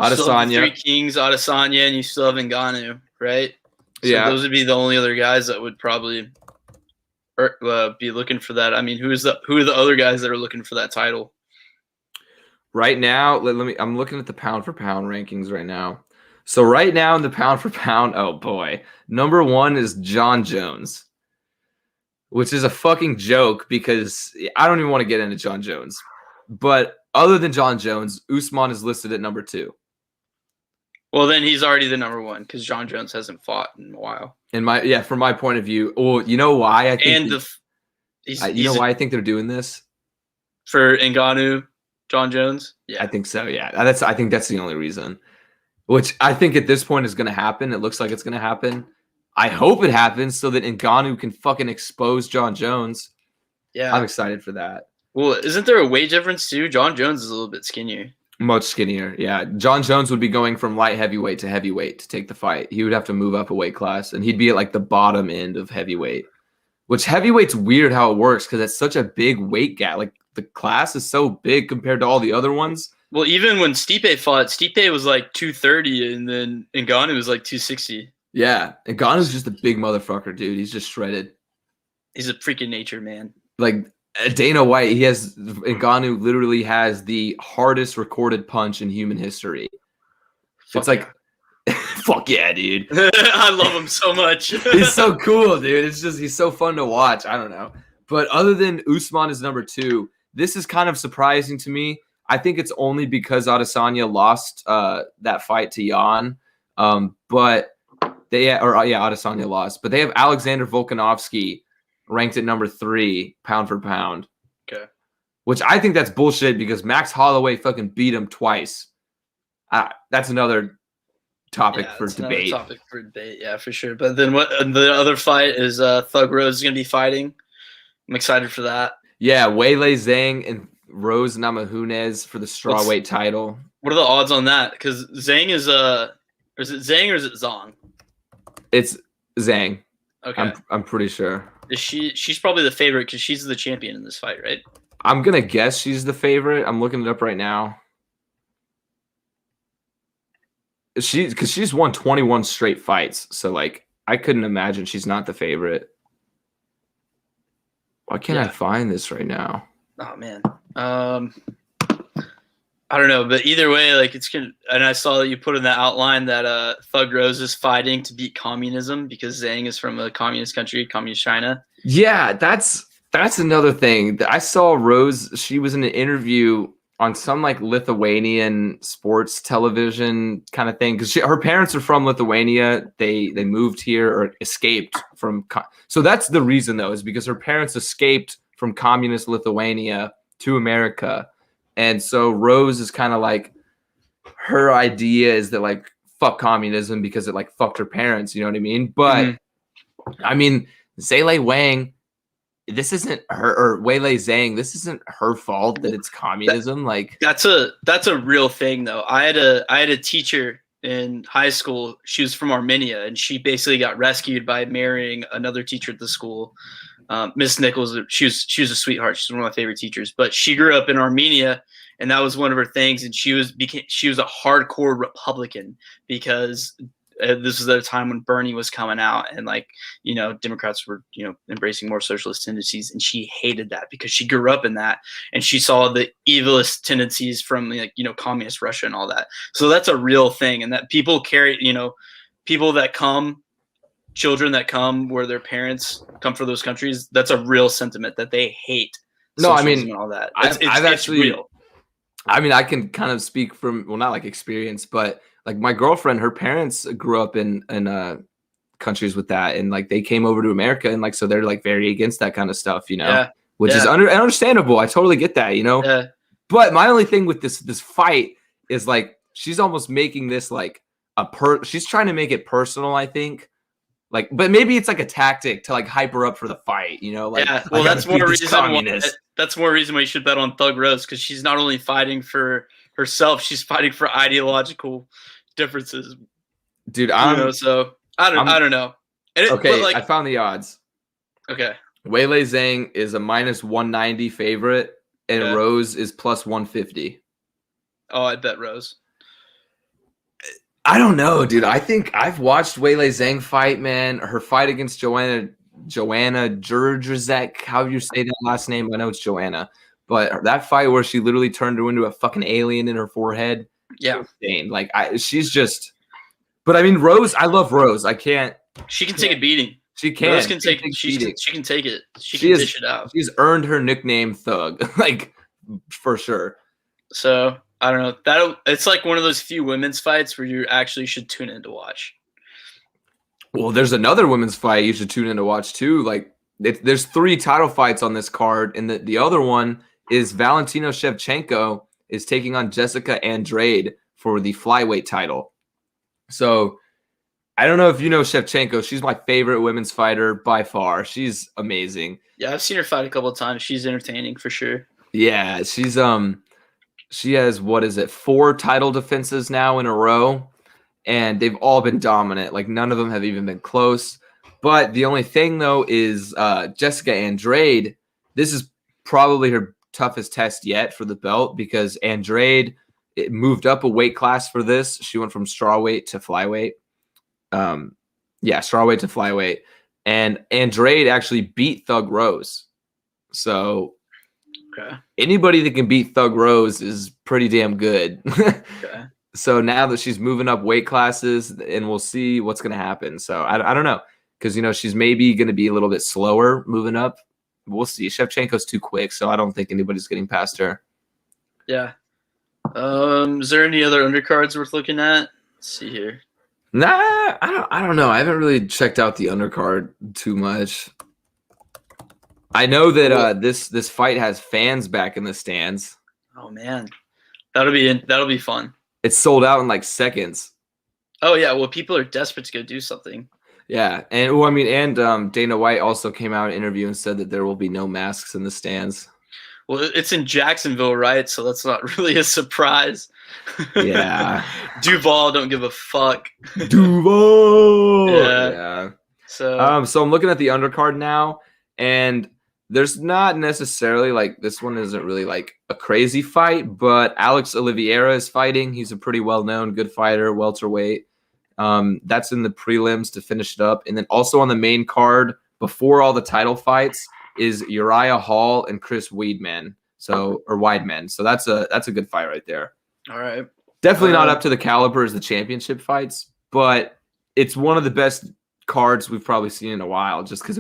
Adesanya, 3 Kings, Adesanya, and you still have Ngannou, right? So yeah, those would be the only other guys that would probably be looking for that. I mean, who are the other guys that are looking for that title? Right now, I'm looking at the pound for pound rankings right now. So right now in the pound for pound, oh boy, number 1 is John Jones, which is a fucking joke because I don't even want to get into John Jones. But other than John Jones, Usman is listed at number 2. Well, then he's already the number 1 because John Jones hasn't fought in a while. From my point of view, well, you know why I think why I think they're doing this for Ngannou, John Jones. Yeah, I think so. Yeah, I think that's the only reason. Which I think at this point is going to happen. It looks like it's going to happen. I hope it happens so that Ngannou can fucking expose John Jones. Yeah, I'm excited for that. Well, isn't there a weight difference too? John Jones is a little bit skinnier. Much skinnier, yeah. John Jones would be going from light heavyweight to heavyweight to take the fight. He would have to move up a weight class, and he'd be at like the bottom end of heavyweight. Which heavyweight's weird how it works because it's such a big weight gap. Like the class is so big compared to all the other ones. Well, even when Stipe fought, Stipe was like 230, and then Ngannou was like 260. Yeah, Ngannou's just a big motherfucker, dude. He's just shredded. He's a freaking nature man. Like Dana White, Ngannou literally has the hardest recorded punch in human history. It's like, fuck yeah, dude. I love him so much. He's so cool, dude. It's just, he's so fun to watch. I don't know. But other than Usman is number 2, this is kind of surprising to me. I think it's only because Adesanya lost that fight to Jan. But Adesanya lost. But they have Alexander Volkanovski ranked at number 3 pound for pound. Okay. Which I think that's bullshit because Max Holloway fucking beat him twice. That's another topic for debate. Yeah, for sure. But then what? The other fight is Thug Rose is going to be fighting. I'm excited for that. Yeah, Weili Zhang and Rose Namajunas for the strawweight title. What are the odds on that? Because Zhang is is it Zhang or is it Zong? It's Zhang. Okay, I'm pretty sure. Is she's probably the favorite because she's the champion in this fight, right? I'm gonna guess she's the favorite. I'm looking it up right now. Because she's won 21 straight fights, so like I couldn't imagine she's not the favorite. Why can't I find this right now? Oh man, I don't know, but either way, like it's gonna. And I saw that you put in the outline that Thug Rose is fighting to beat communism because Zhang is from a communist country, communist China. Yeah, that's another thing. I saw Rose. She was in an interview on some like Lithuanian sports television kind of thing because her parents are from Lithuania. They moved here or escaped from. So that's the reason though, is because her parents escaped from communist Lithuania to America. And so Rose is kind of like, her idea is that like, fuck communism because it like fucked her parents, you know what I mean? But I mean, Zhilei Wang this isn't her, or Weili Zhang, this isn't her fault that it's communism. Like that's a real thing though. I had a teacher in high school. She was from Armenia, and she basically got rescued by marrying another teacher at the school. Miss Nichols, she was a sweetheart. She's one of my favorite teachers. But she grew up in Armenia, and that was one of her things. And she was a hardcore Republican because this was at a time when Bernie was coming out, and Democrats were embracing more socialist tendencies, and she hated that because she grew up in that, and she saw the evilest tendencies from communist Russia and all that. So that's a real thing, and that people carry people that come. Children that come where their parents come from those countries, that's a real sentiment that they hate. No, I mean, and all that. It's real. I mean, I can kind of speak from, well, not like experience, but like my girlfriend, her parents grew up in countries with that, and like they came over to America, and like so they're like very against that kind of stuff, which is understandable. I totally get that, Yeah. But my only thing with this fight is like she's almost making this like she's trying to make it personal, I think. Like, but maybe it's like a tactic to like hype her up for the fight, Like, yeah, well, that's more reason why you should bet on Thug Rose, because she's not only fighting for herself, she's fighting for ideological differences. Dude, so I don't know. Okay, I found the odds. Okay, Weili Zhang is a -190 favorite, and Rose is +150. Oh, I bet Rose. I don't know, dude. I think I've watched Weili Zhang fight, man. Her fight against Joanna Jędrzejczyk, how you say that last name? I know it's Joanna. But that fight where she literally turned her into a fucking alien in her forehead. Yeah. Insane. Like, she's just – but, I mean, Rose – I love Rose. I can't – She can take a beating. She can. Rose can take – she can take it. She can dish it out. She's earned her nickname Thug, like, for sure. So – I don't know. It's like one of those few women's fights where you actually should tune in to watch. Well, there's another women's fight you should tune in to watch too. Like, there's 3 title fights on this card, and the other one is Valentina Shevchenko is taking on Jessica Andrade for the flyweight title. So I don't know if you know Shevchenko. She's my favorite women's fighter by far. She's amazing. Yeah, I've seen her fight a couple of times. She's entertaining for sure. Yeah, she's she has, 4 title defenses now in a row, and they've all been dominant. Like, none of them have even been close. But the only thing, though, is Jessica Andrade, this is probably her toughest test yet for the belt, because Andrade moved up a weight class for this. She went from strawweight to flyweight. Strawweight to flyweight. And Andrade actually beat Thug Rose. So... Okay. Anybody that can beat Thug Rose is pretty damn good. Okay. So now that she's moving up weight classes, and we'll see what's going to happen. So I don't know, because she's maybe going to be a little bit slower moving up. We'll see. Shevchenko's too quick, so I don't think anybody's getting past her. Yeah. Is there any other undercards worth looking at? Let's see here. Nah, I don't know. I haven't really checked out the undercard too much. I know that this fight has fans back in the stands. Oh man, that'll be fun. It's sold out in like seconds. Oh yeah, well people are desperate to go do something. Yeah, and Dana White also came out in an interview and said that there will be no masks in the stands. Well, it's in Jacksonville, right? So that's not really a surprise. Yeah. Duval don't give a fuck. Duval. Yeah. So I'm looking at the undercard now, and there's not necessarily like this one isn't really like a crazy fight, but Alex Oliveira is fighting. He's a pretty well-known, good fighter, welterweight. That's in the prelims to finish it up. And then also on the main card before all the title fights is Uriah Hall and Chris Weidman. So that's a good fight right there. All right. Definitely not up to the caliber as the championship fights, but it's one of the best cards we've probably seen in a while, just because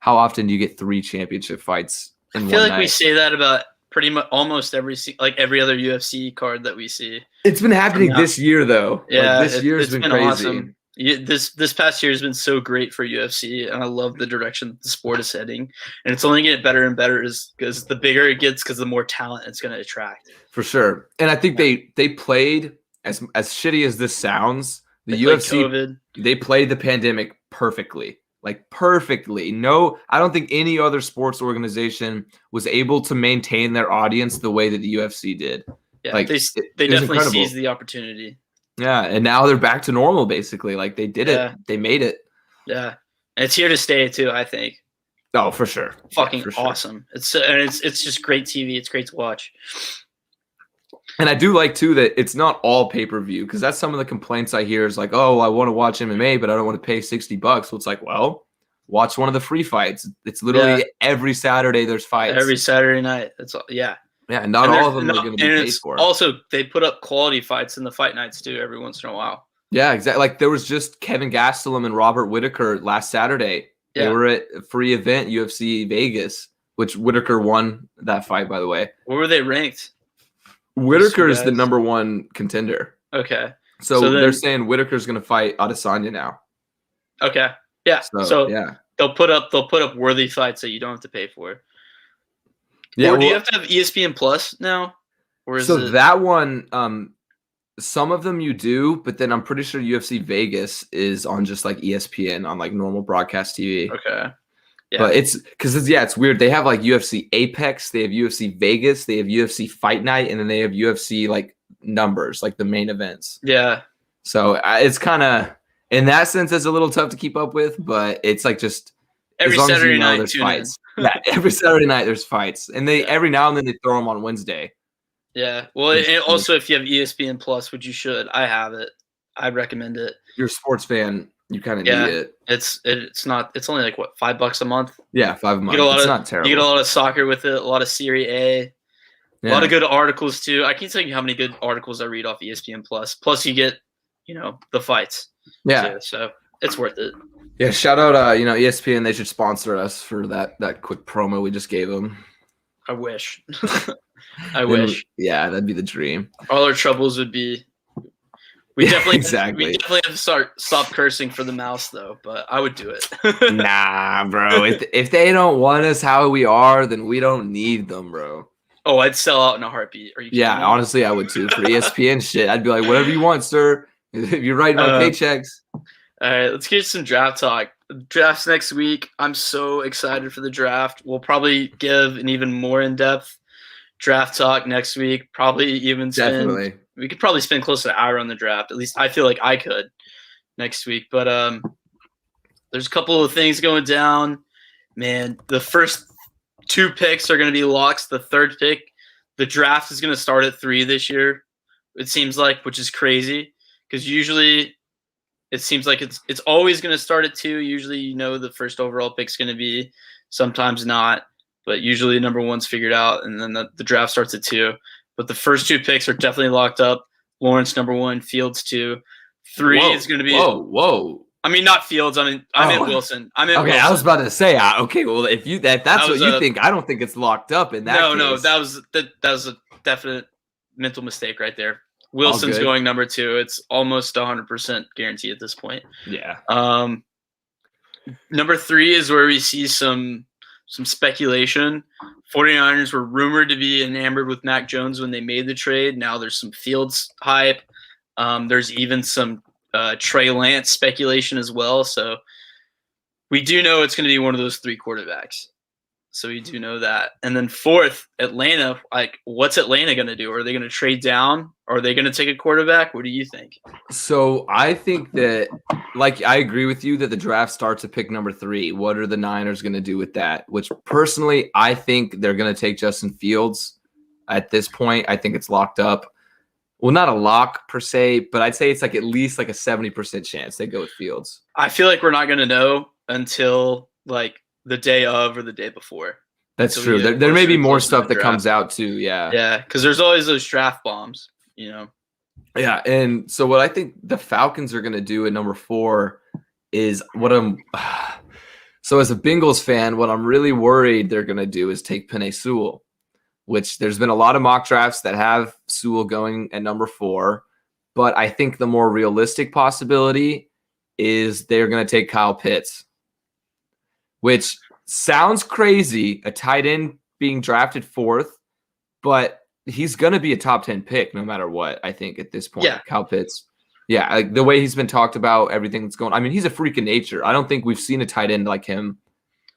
how often do you get 3 championship fights in one night? I feel like we say that about pretty much almost every other UFC card that we see. It's been happening this year though. Yeah, this year has been crazy. Awesome. This past year has been so great for UFC, and I love the direction the sport is heading, and it's only getting better and better because the bigger it gets, because the more talent it's going to attract. For sure. And I think they played, as shitty as this sounds, the UFC, they played the pandemic perfectly. like perfectly. No, I don't think any other sports organization was able to maintain their audience the way that the UFC did. Yeah, like they it was definitely incredible. seized the opportunity. Yeah, and now they're back to normal basically. Like they did it. They made it. Yeah. And it's here to stay too, I think. Oh, for sure. Fucking for sure. awesome. It's just great TV. It's great to watch. And I do like too that it's not all pay-per-view, because that's some of the complaints I hear is like, oh, I want to watch MMA, but I don't want to pay $60. Well, it's like, well, watch one of the free fights. It's literally every Saturday there's fights. Every Saturday night. That's all. Yeah. Yeah, and not all of them are going to be paid for. Also, they put up quality fights in the fight nights too every once in a while. Yeah, exactly. Like there was just Kevin Gastelum and Robert Whittaker last Saturday. They were at a free event, UFC Vegas, which Whittaker won that fight, by the way. Where were they ranked? Whittaker is the number one contender. Okay. So they're saying Whittaker's going to fight Adesanya now. Okay. Yeah. So yeah, they'll put up worthy fights that you don't have to pay for. Yeah. Or do you have to have ESPN Plus now? Or is that one, some of them you do, but then I'm pretty sure UFC Vegas is on just like ESPN on like normal broadcast TV. Okay. Yeah. But it's weird. They have like UFC Apex, they have UFC Vegas, they have UFC Fight Night, and then they have UFC like numbers, like the main events. Yeah. So it's kind of, in that sense, it's a little tough to keep up with, but it's like just every Saturday night there's fights. Yeah, every Saturday night there's fights, and every now and then they throw them on Wednesday. Yeah. Well, and also if you have ESPN Plus, which you should, I have it. I'd recommend it. You're a sports fan. You kind of need it. It's only like what, $5 a month? Yeah, $5 a month. It's not terrible. You get a lot of soccer with it, a lot of Serie A, a lot of good articles too. I can't tell you how many good articles I read off ESPN Plus. Plus you get, the fights. Yeah. Too, so it's worth it. Yeah, shout out ESPN. They should sponsor us for that quick promo we just gave them. I wish. I wish. Yeah, that'd be the dream. All our troubles would be. We definitely have to stop cursing for the mouse though, but I would do it. Nah, bro. If they don't want us how we are, then we don't need them, bro. Oh, I'd sell out in a heartbeat. Are you kidding me? Honestly, I would too. For ESPN shit, I'd be like, whatever you want, sir. If you're writing my paychecks. All right, let's get some draft talk. Draft's next week. I'm so excited for the draft. We'll probably give an even more in-depth draft talk next week. Probably even we could probably spend close to an hour on the draft. At least I feel like I could next week. But there's a couple of things going down. Man, the first 2 picks are going to be locks. The third pick, the draft is going to start at 3 this year, it seems like, which is crazy because usually it seems like it's always going to start at 2. Usually, the first overall pick is going to be, sometimes not, but usually number 1's figured out, and then the draft starts at 2. But the first 2 picks are definitely locked up. Lawrence number 1, Fields 2, 3 is going to be. Whoa! I mean, not Fields. I mean Wilson. Okay, Wilson. I was about to say. Okay, well, if that's what you think, I don't think it's locked up in that. No, that was a definite mental mistake right there. Wilson's going number 2. It's almost 100% guarantee at this point. Yeah. Number 3 is where we see some speculation. 49ers were rumored to be enamored with Mac Jones when they made the trade. Now there's some Fields hype. There's even some Trey Lance speculation as well. So we do know it's going to be one of those 3 quarterbacks. So we do know that. And then 4th, Atlanta. Like, what's Atlanta going to do? Are they going to trade down? Are they going to take a quarterback? What do you think? So I think that, I agree with you that the draft starts at pick number 3. What are the Niners going to do with that? Which personally, I think they're going to take Justin Fields at this point. I think it's locked up. Well, not a lock per se, but I'd say it's at least a 70% chance they go with Fields. I feel like we're not going to know until the day of or the day before. That's true. There may be more stuff that comes out too. Yeah. Yeah, because there's always those draft bombs, Yeah, and so what I think the Falcons are going to do at number 4 is so as a Bengals fan, what I'm really worried they're going to do is take Penei Sewell, which there's been a lot of mock drafts that have Sewell going at number 4, but I think the more realistic possibility is they're going to take Kyle Pitts, which sounds crazy, a tight end being drafted 4th, but he's going to be a top 10 pick no matter what, I think, at this point. Yeah. Kyle Pitts. Yeah, like the way he's been talked about, everything that's going. I mean, he's a freak of nature. I don't think we've seen a tight end like him,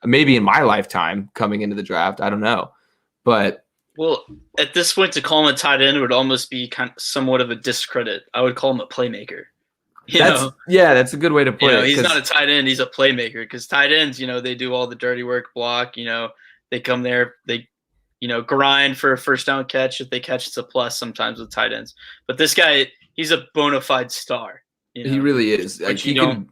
maybe in my lifetime coming into the draft. I don't know, but Well, at this point, to call him a tight end would almost be kind of somewhat of a discredit. I would call him a playmaker. That's a good way to put it. He's not a tight end; he's a playmaker. Because tight ends, they do all the dirty work, block. They come there, they grind for a first down catch. If they catch, it's a plus sometimes with tight ends. But this guy, he's a bona fide star. He really is. Like, you can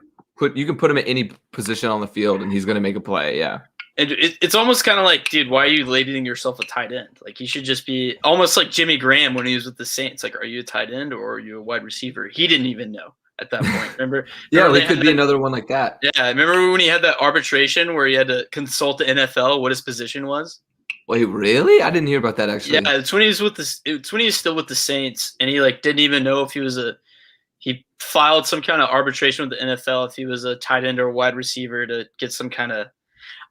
put him at any position on the field, and he's going to make a play. Yeah. And it's almost kind of like, dude, why are you labeling yourself a tight end? Like, he should just be almost like Jimmy Graham when he was with the Saints. Like, are you a tight end or are you a wide receiver? He didn't even know at that point. Remember? Yeah, there could be another one like that. Yeah, remember when he had that arbitration where he had to consult the NFL what his position was? Wait, really? I didn't hear about that actually. Yeah, it's when he was still with the Saints, and he didn't even know if he filed some kind of arbitration with the NFL if he was a tight end or a wide receiver to get some kind of,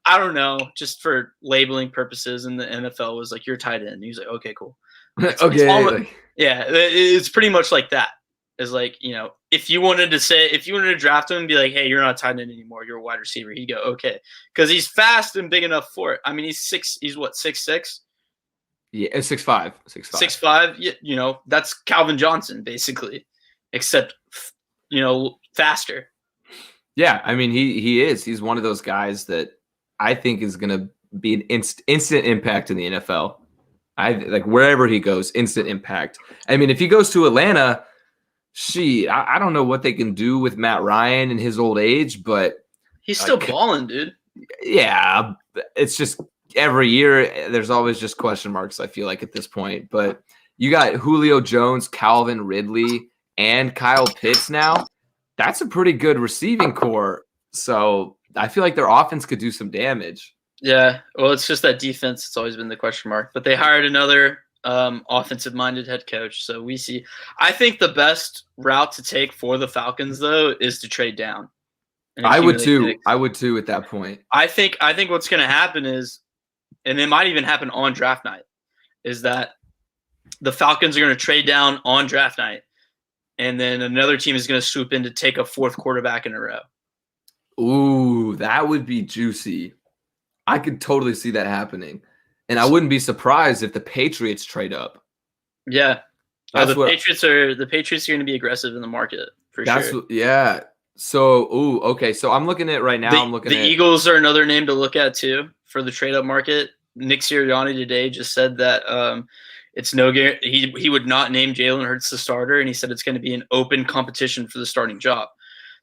I don't know, just for labeling purposes. And the NFL was like, "You're tight end." And he was like, "Okay, cool." It's pretty much like that. Is like, if you wanted to draft him and be like, "Hey, you're not a tight end anymore, you're a wide receiver," he'd go, "Okay," because he's fast and big enough for it. I mean, he's what, 6'6"? Yeah, 6'5". 6'5". Yeah, that's Calvin Johnson basically, except faster. Yeah, I mean, he is. He's one of those guys that I think is going to be an instant impact in the NFL. Like wherever he goes, instant impact. I mean, if he goes to Atlanta, I don't know what they can do with Matt Ryan in his old age, but he's still balling, dude. Yeah, it's just every year there's always just question marks, I feel like, at this point. But you got Julio Jones, Calvin Ridley, and Kyle Pitts now. That's a pretty good receiving core. So I feel like their offense could do some damage. Yeah, well, it's just that defense. It's always been the question mark. But they hired another offensive-minded head coach. So we see. I think the best route to take for the Falcons, though, is to trade down. I would too. I would too at that point. I think what's going to happen is, and it might even happen on draft night, is that the Falcons are going to trade down on draft night, and then another team is going to swoop in to take a fourth quarterback in a row. Ooh, that would be juicy. I could totally see that happening. And I wouldn't be surprised if the Patriots trade up. Yeah. The Patriots are going to be aggressive in the market for sure. Yeah. So, okay. So I'm looking at right now. The Eagles are another name to look at too for the trade up market. Nick Sirianni today just said that it's no guarantee. He would not name Jalen Hurts the starter, and he said it's going to be an open competition for the starting job.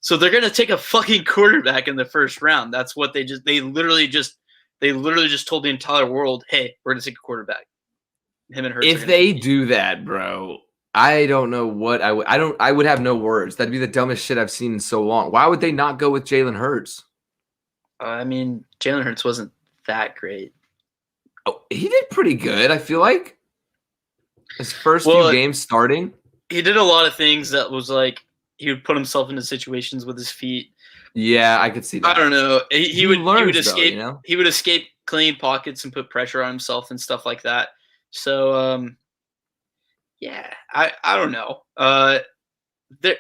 So they're going to take a fucking quarterback in the first round. That's what they literally just told the entire world, "Hey, we're going to take a quarterback." Him and Hurts. If they do that, bro, I don't know what I would. I would have no words. That'd be the dumbest shit I've seen in so long. Why would they not go with Jalen Hurts? I mean, Jalen Hurts wasn't that great. Oh, he did pretty good. I feel like his first few games starting, he did a lot of things that was like he would put himself into situations with his feet. Yeah, I could see that. I don't know. He would escape. Though, He would escape clean pockets and put pressure on himself and stuff like that. So, yeah, I don't know. The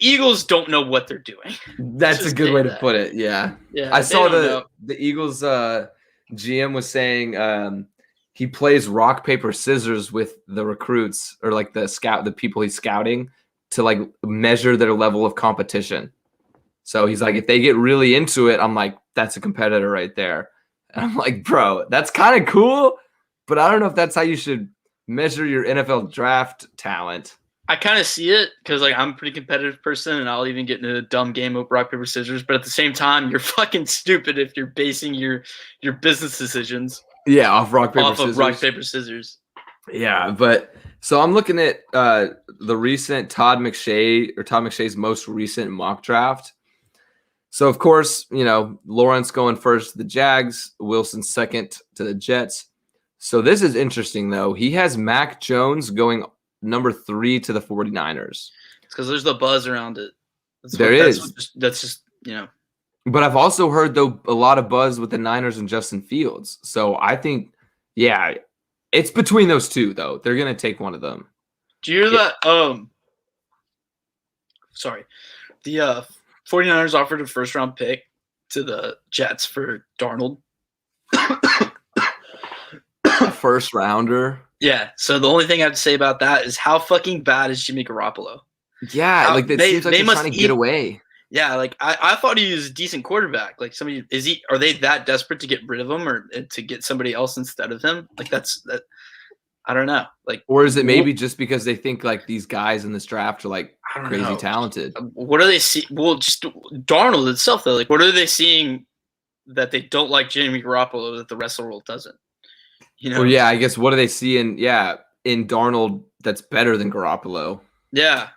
Eagles don't know what they're doing. That's a good way to put it. Yeah. I saw the Eagles GM was saying he plays rock, paper, scissors with the recruits or like the people he's scouting to like measure their level of competition. So he's like, if they get really into it, I'm like, that's a competitor right there. And I'm like, bro, that's kind of cool, but I don't know if that's how you should measure your NFL draft talent. I kind of see it because like I'm a pretty competitive person, and I'll even get into a dumb game of rock, paper, scissors. But at the same time, you're fucking stupid if you're basing your business decisions off rock, paper, scissors. Yeah, but so I'm looking at the recent Todd McShay's most recent mock draft. So, of course, Lawrence going first to the Jags, Wilson second to the Jets. So this is interesting, though. He has Mac Jones going number 3 to the 49ers. It's because there's the buzz around it. That's just. But I've also heard, though, a lot of buzz with the Niners and Justin Fields. So I think, it's between those two, though. They're going to take one of them. Do you hear that? The 49ers offered a first-round pick to the Jets for Darnold. A first rounder. Yeah. So the only thing I have to say about that is how fucking bad is Jimmy Garoppolo? Yeah, like it seems like they're trying to get away. Yeah, like I thought he was a decent quarterback. Like are they that desperate to get rid of him or to get somebody else instead of him? Like that. I don't know. Like, or is it maybe just because they think like these guys in this draft are like crazy talented? What are they see? Well, just Darnold itself though. Like, what are they seeing that they don't like Jimmy Garoppolo that the rest of the world doesn't? You know? Or yeah, I guess what do they see in Darnold that's better than Garoppolo? Yeah,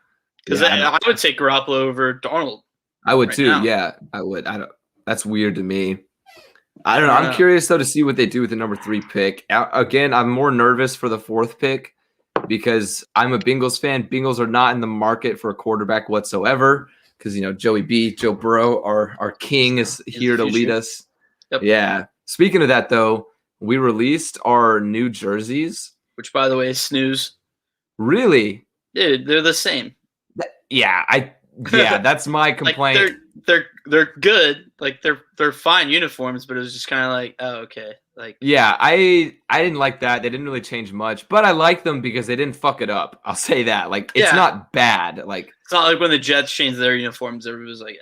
because I would take Garoppolo over Darnold. I would too. Now. Yeah, I would. That's weird to me. I don't know. I'm curious though to see what they do with the number 3 pick. Again, I'm more nervous for the 4th pick because I'm a Bengals fan. Bengals are not in the market for a quarterback whatsoever because Joe Burrow, our king, is here to lead us. Yep. Yeah. Speaking of that though, we released our new jerseys, which by the way, snooze. Really? Dude, they're the same. That's my complaint. Like they're good. Like they're fine uniforms, but it was just kind of like, oh, okay. Like, yeah, I didn't like that. They didn't really change much, but I like them because they didn't fuck it up. I'll say that. Like, it's not bad. Like, it's not like when the Jets changed their uniforms, everybody was like,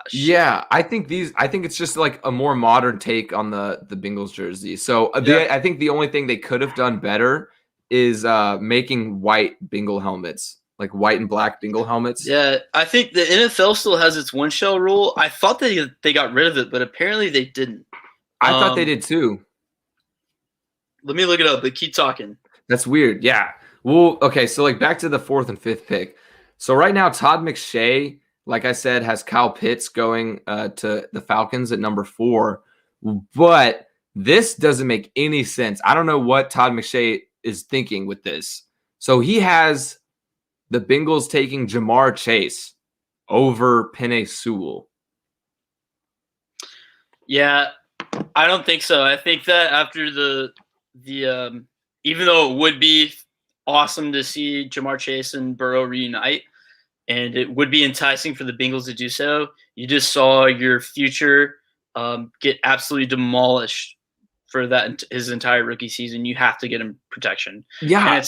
shit. Yeah, I think it's just like a more modern take on the Bengals jersey. So I think the only thing they could have done better is making white Bengal helmets. Like white and black Bengal helmets. Yeah, I think the NFL still has its one shell rule. I thought they got rid of it, but apparently they didn't. I thought they did too. Let me look it up, but keep talking. That's weird. Yeah. Well, okay, so like back to the 4th and 5th pick. So right now, Todd McShay, like I said, has Kyle Pitts going to the Falcons at number 4. But this doesn't make any sense. I don't know what Todd McShay is thinking with this. So he has the Bengals taking Jamar Chase over Penei Sewell. Yeah, I don't think so. I think that after the even though it would be awesome to see Jamar Chase and Burrow reunite, and it would be enticing for the Bengals to do so, you just saw your future get absolutely demolished for his entire rookie season. You have to get him protection. Yeah.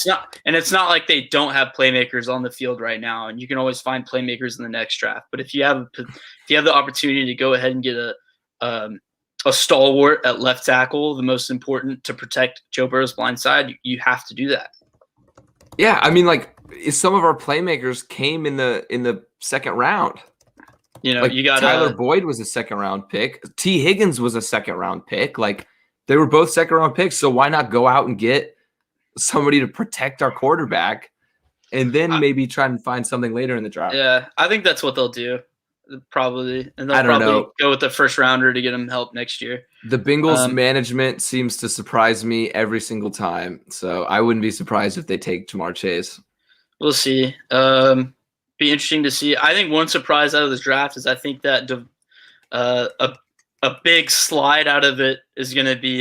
And it's not like they don't have playmakers on the field right now, and you can always find playmakers in the next draft. But if you have the opportunity to go ahead and get a stalwart at left tackle, the most important to protect Joe Burrow's blind side, you have to do that. Yeah, I mean, like some of our playmakers came in the 2nd round. Like you got Tyler Boyd was a 2nd round pick. T. Higgins was a 2nd round pick. Like they were both 2nd round picks. So why not go out and get somebody to protect our quarterback, and then maybe try and find something later in the draft? Yeah, I think that's what they'll do. Probably, and they'll probably go with the 1st rounder to get him help next year. The Bengals management seems to surprise me every single time, so I wouldn't be surprised if they take Jamar Chase. We'll see. Be interesting to see. I think one surprise out of this draft is I think that a big slide out of it is going to be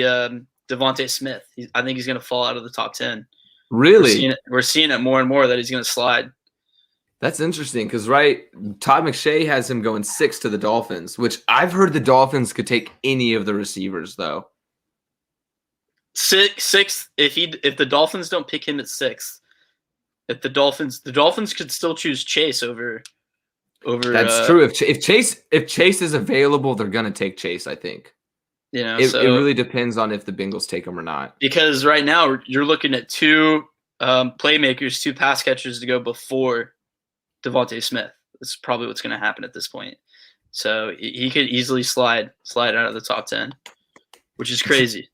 Devontae Smith. I think he's going to fall out of the top 10. Really? We're seeing it more and more that he's going to slide. That's interesting because, Todd McShay has him going 6 to the Dolphins, which I've heard the Dolphins could take any of the receivers, though. 6th. If the Dolphins don't pick him at 6th, the Dolphins could still choose Chase over. That's true. If Chase is available, they're gonna take Chase. I think. It really depends on if the Bengals take him or not. Because right now you're looking at 2 playmakers, 2 pass catchers to go before Devontae Smith. That's probably what's going to happen at this point. So he could easily slide out of the top 10, which is crazy.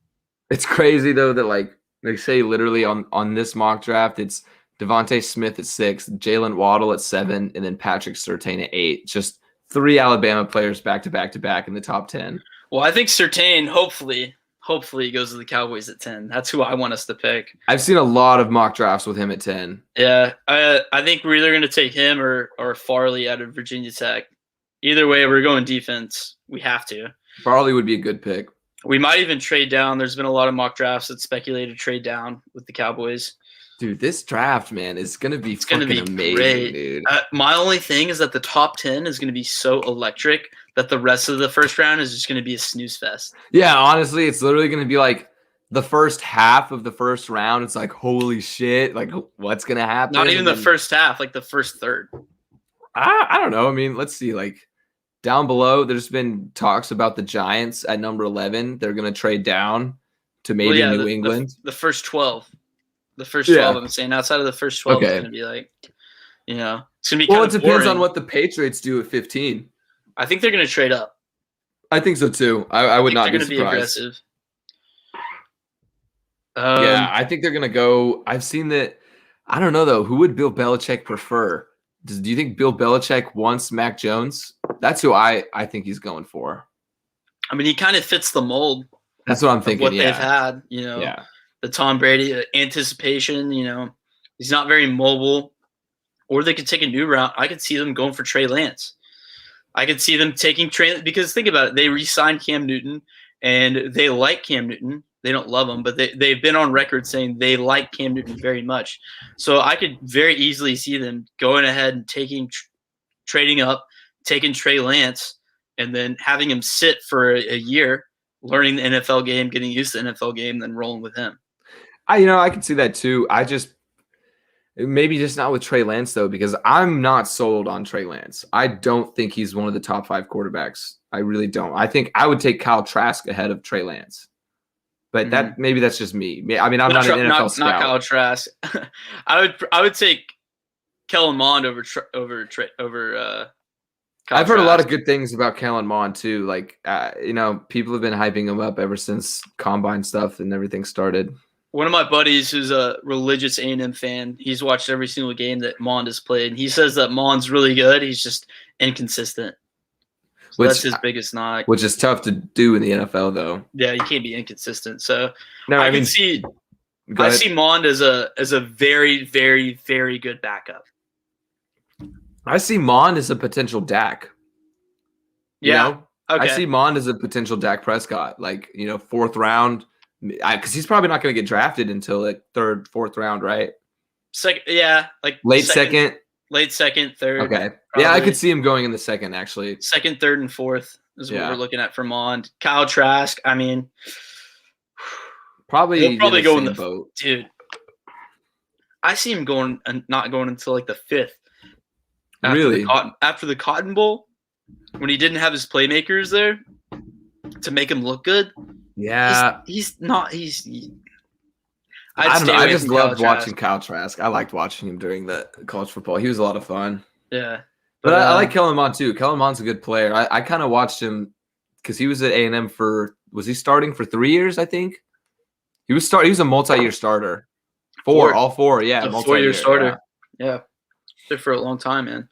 It's crazy though that they say literally on this mock draft, it's Devontae Smith at 6, Jalen Waddle at 7, and then Patrick Surtain at 8. Just 3 Alabama players back to back in the top 10. Well, I think Surtain hopefully he goes to the Cowboys at 10. That's who I want us to pick. I've seen a lot of mock drafts with him at 10. Yeah, I think we're either going to take him or Farley out of Virginia Tech. Either way, we're going defense. We have to. Farley would be a good pick. We might even trade down. There's been a lot of mock drafts that speculated trade down with the Cowboys. Dude, this draft, man, is going to be fucking amazing, great. dude. My only thing is that the top 10 is going to be so electric that the rest of the first round is just going to be a snooze fest. Yeah, honestly, it's literally going to be like the first half of the first round. It's like, holy shit, like what's going to happen? Not even the first half, like the first third. I don't know. I mean, let's see. Like down below, there's been talks about the Giants at number 11. They're going to trade down to maybe New England. The first 12. The first 12, I'm saying outside of the first 12 is going to be like, it's going to be kind of it depends on what the Patriots do at 15. I think they're going to trade up. I think so too. I would not be surprised. Be aggressive. I think they're going to go. I've seen that. I don't know though. Who would Bill Belichick prefer? Do you think Bill Belichick wants Mac Jones? That's who I think he's going for. I mean, he kind of fits the mold. That's what I'm thinking. What they've had, the Tom Brady anticipation. He's not very mobile. Or they could take a new route. I could see them going for Trey Lance. I could see them taking Trey because think about it. They re-signed Cam Newton, and they like Cam Newton. They don't love him, but they've been on record saying they like Cam Newton very much. So I could very easily see them going ahead and trading up, taking Trey Lance, and then having him sit for a year, learning the NFL game, getting used to the NFL game, then rolling with him. I can see that too. Maybe just not with Trey Lance though, because I'm not sold on Trey Lance. I don't think he's one of the top 5 quarterbacks. I really don't. I think I would take Kyle Trask ahead of Trey Lance. But maybe that's just me. I mean, I'm not an NFL scout. Not Kyle Trask. I would take Kellen Mond over Kyle I've heard a lot of good things about Kellen Mond too. Like people have been hyping him up ever since combine stuff and everything started. One of my buddies who's a religious A&M fan, he's watched every single game that Mond has played, and he says that Mond's really good. He's just inconsistent. So that's his biggest knock. Which is tough to do in the NFL, though. Yeah, you can't be inconsistent. So I see Mond as a very, very, very good backup. I see Mond as a potential Dak. Okay. I see Mond as a potential Dak Prescott, like 4th round, because he's probably not going to get drafted until like 3rd, 4th round, right? Late second, third. Okay. Probably. Yeah, I could see him going in the second, actually. 2nd, 3rd, and 4th is what we're looking at for Mond. Kyle Trask, I mean, probably go in the boat. Dude, I see him not going until like the 5th. After the Cotton Bowl, when he didn't have his playmakers there to make him look good. Yeah. He's not. I don't know. I just loved watching Kyle Trask. I liked watching him during the college football. He was a lot of fun. Yeah. But I like Kellen Mond too. Kellen Mond's a good player. I kind of watched him because he was at A&M was he starting for 3 years, I think? He was a multi-year starter. All four. Yeah. A 4-year starter. Yeah. There for a long time, man.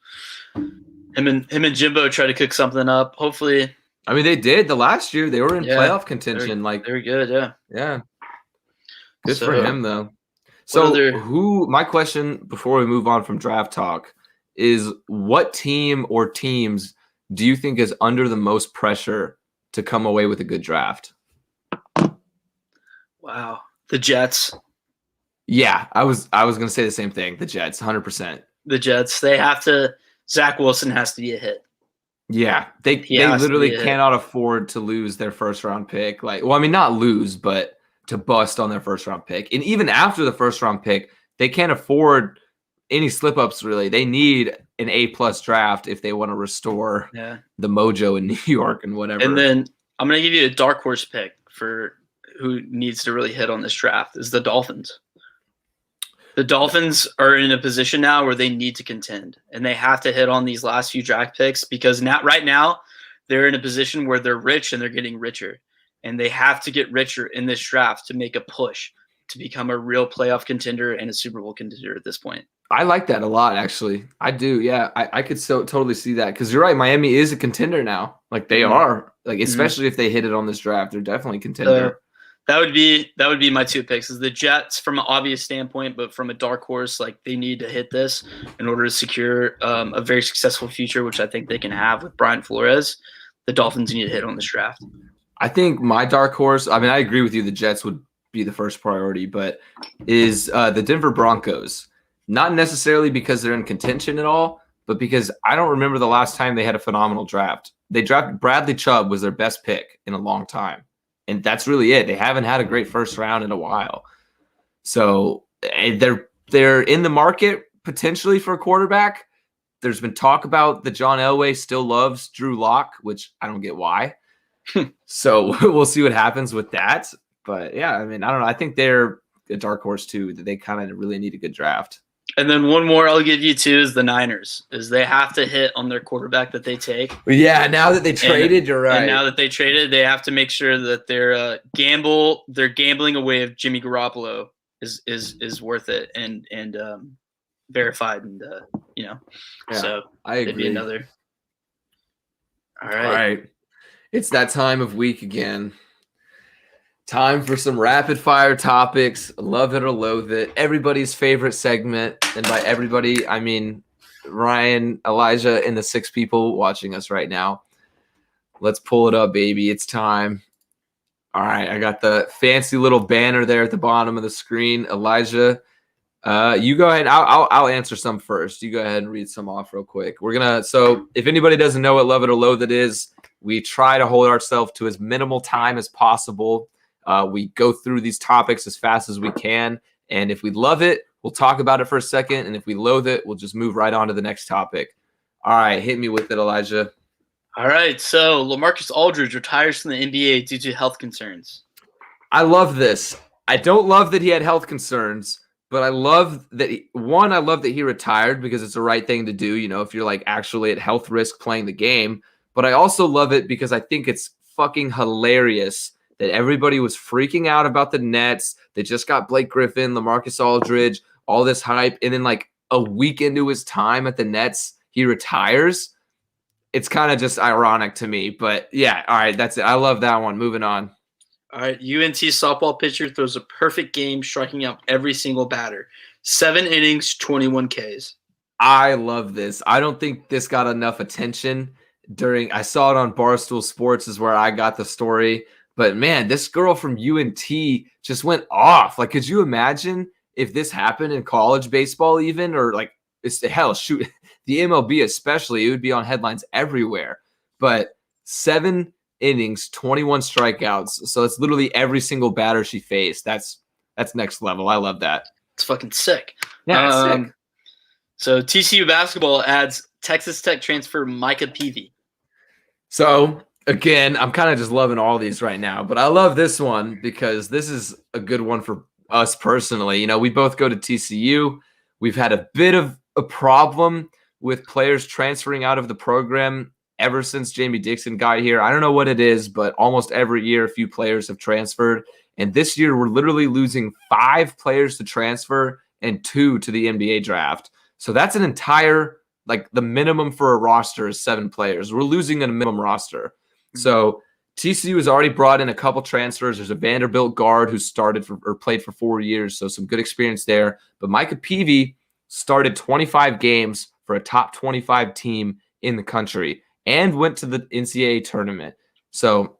Him and Jimbo tried to cook something up. Hopefully. I mean, they did. The last year, they were in playoff contention. They're good, yeah. Yeah. Good for him, though. So my question before we move on from draft talk is what team or teams do you think is under the most pressure to come away with a good draft? Wow. The Jets. Yeah, I was going to say the same thing. The Jets, 100%. The Jets. They have to – Zach Wilson has to be a hit. Yeah, they literally cannot afford to lose their first-round pick. Not lose, but – to bust on their first-round pick. And even after the first-round pick, they can't afford any slip-ups, really. They need an A-plus draft if they want to restore the mojo in New York and whatever. And then I'm going to give you a dark horse pick for who needs to really hit on this draft is the Dolphins. The Dolphins are in a position now where they need to contend, and they have to hit on these last few draft picks because right now they're in a position where they're rich and they're getting richer. And they have to get richer in this draft to make a push to become a real playoff contender and a Super Bowl contender at this point. I like that a lot, actually. I do, yeah. I could totally see that because you're right. Miami is a contender now. Like they are, like especially if they hit it on this draft, they're definitely a contender. That would be my 2 picks. Is the Jets from an obvious standpoint, but from a dark horse, like they need to hit this in order to secure a very successful future, which I think they can have with Brian Flores. The Dolphins need to hit on this draft. I think my dark horse, I mean, I agree with you. The Jets would be the first priority, but is the Denver Broncos. Not necessarily because they're in contention at all, but because I don't remember the last time they had a phenomenal draft. They drafted Bradley Chubb was their best pick in a long time. And that's really it. They haven't had a great first round in a while. So they're in the market potentially for a quarterback. There's been talk about that John Elway still loves Drew Lock, which I don't get why. So we'll see what happens with that. But yeah, I mean, I don't know. I think they're a dark horse too, that they kind of really need a good draft. And then one more I'll give you too is the Niners, is they have to hit on their quarterback that they take. Yeah, now that they traded, you're right. And now that they traded, they have to make sure that their gambling away of Jimmy Garoppolo is worth it and verified and Yeah, so I agree. it'd be another. All All right. It's that time of week again. Time for some rapid fire topics. Love it or loathe it. Everybody's favorite segment. And by everybody, I mean Ryan, Elijah, and the 6 people watching us right now. Let's pull it up, baby. It's time. All right. I got the fancy little banner there at the bottom of the screen. Elijah, you go ahead. I'll answer some first. You go ahead and read some off real quick. So if anybody doesn't know what love it or loathe it is, we try to hold ourselves to as minimal time as possible. We go through these topics as fast as we can. And if we love it, we'll talk about it for a second. And if we loathe it, we'll just move right on to the next topic. All right. Hit me with it, Elijah. All right. So LaMarcus Aldridge retires from the NBA due to health concerns. I love this. I don't love that he had health concerns, but I love that I love that he retired because it's the right thing to do, if you're like actually at health risk playing the game. But I also love it because I think it's fucking hilarious that everybody was freaking out about the Nets. They just got Blake Griffin, LaMarcus Aldridge, all this hype. And then like a week into his time at the Nets, he retires. It's kind of just ironic to me. But yeah, all right, that's it. I love that one. Moving on. All right, UNT softball pitcher throws a perfect game, striking out every single batter. 7 innings, 21 Ks. I love this. I don't think this got enough attention I saw it on Barstool Sports is where I got the story. But man, this girl from UNT just went off. Like, could you imagine if this happened in college baseball even? Or like, shoot, the MLB especially, it would be on headlines everywhere. But 7 innings, 21 strikeouts. So it's literally every single batter she faced. That's next level. I love that. It's fucking sick. Yeah, sick. So TCU basketball adds Texas Tech transfer Micah Peavy. So again, I'm kind of just loving all these right now, but I love this one because this is a good one for us personally. We both go to TCU. We've had a bit of a problem with players transferring out of the program ever since Jamie Dixon got here. I don't know what it is, but almost every year a few players have transferred. And this year we're literally losing 5 players to transfer and 2 to the NBA draft. So that's an entire, like the minimum for a roster is 7 players. We're losing a minimum roster. So TCU has already brought in a couple transfers. There's a Vanderbilt guard who played for 4 years, so some good experience there. But Micah Peavy started 25 games for a top 25 team in the country and went to the NCAA tournament. So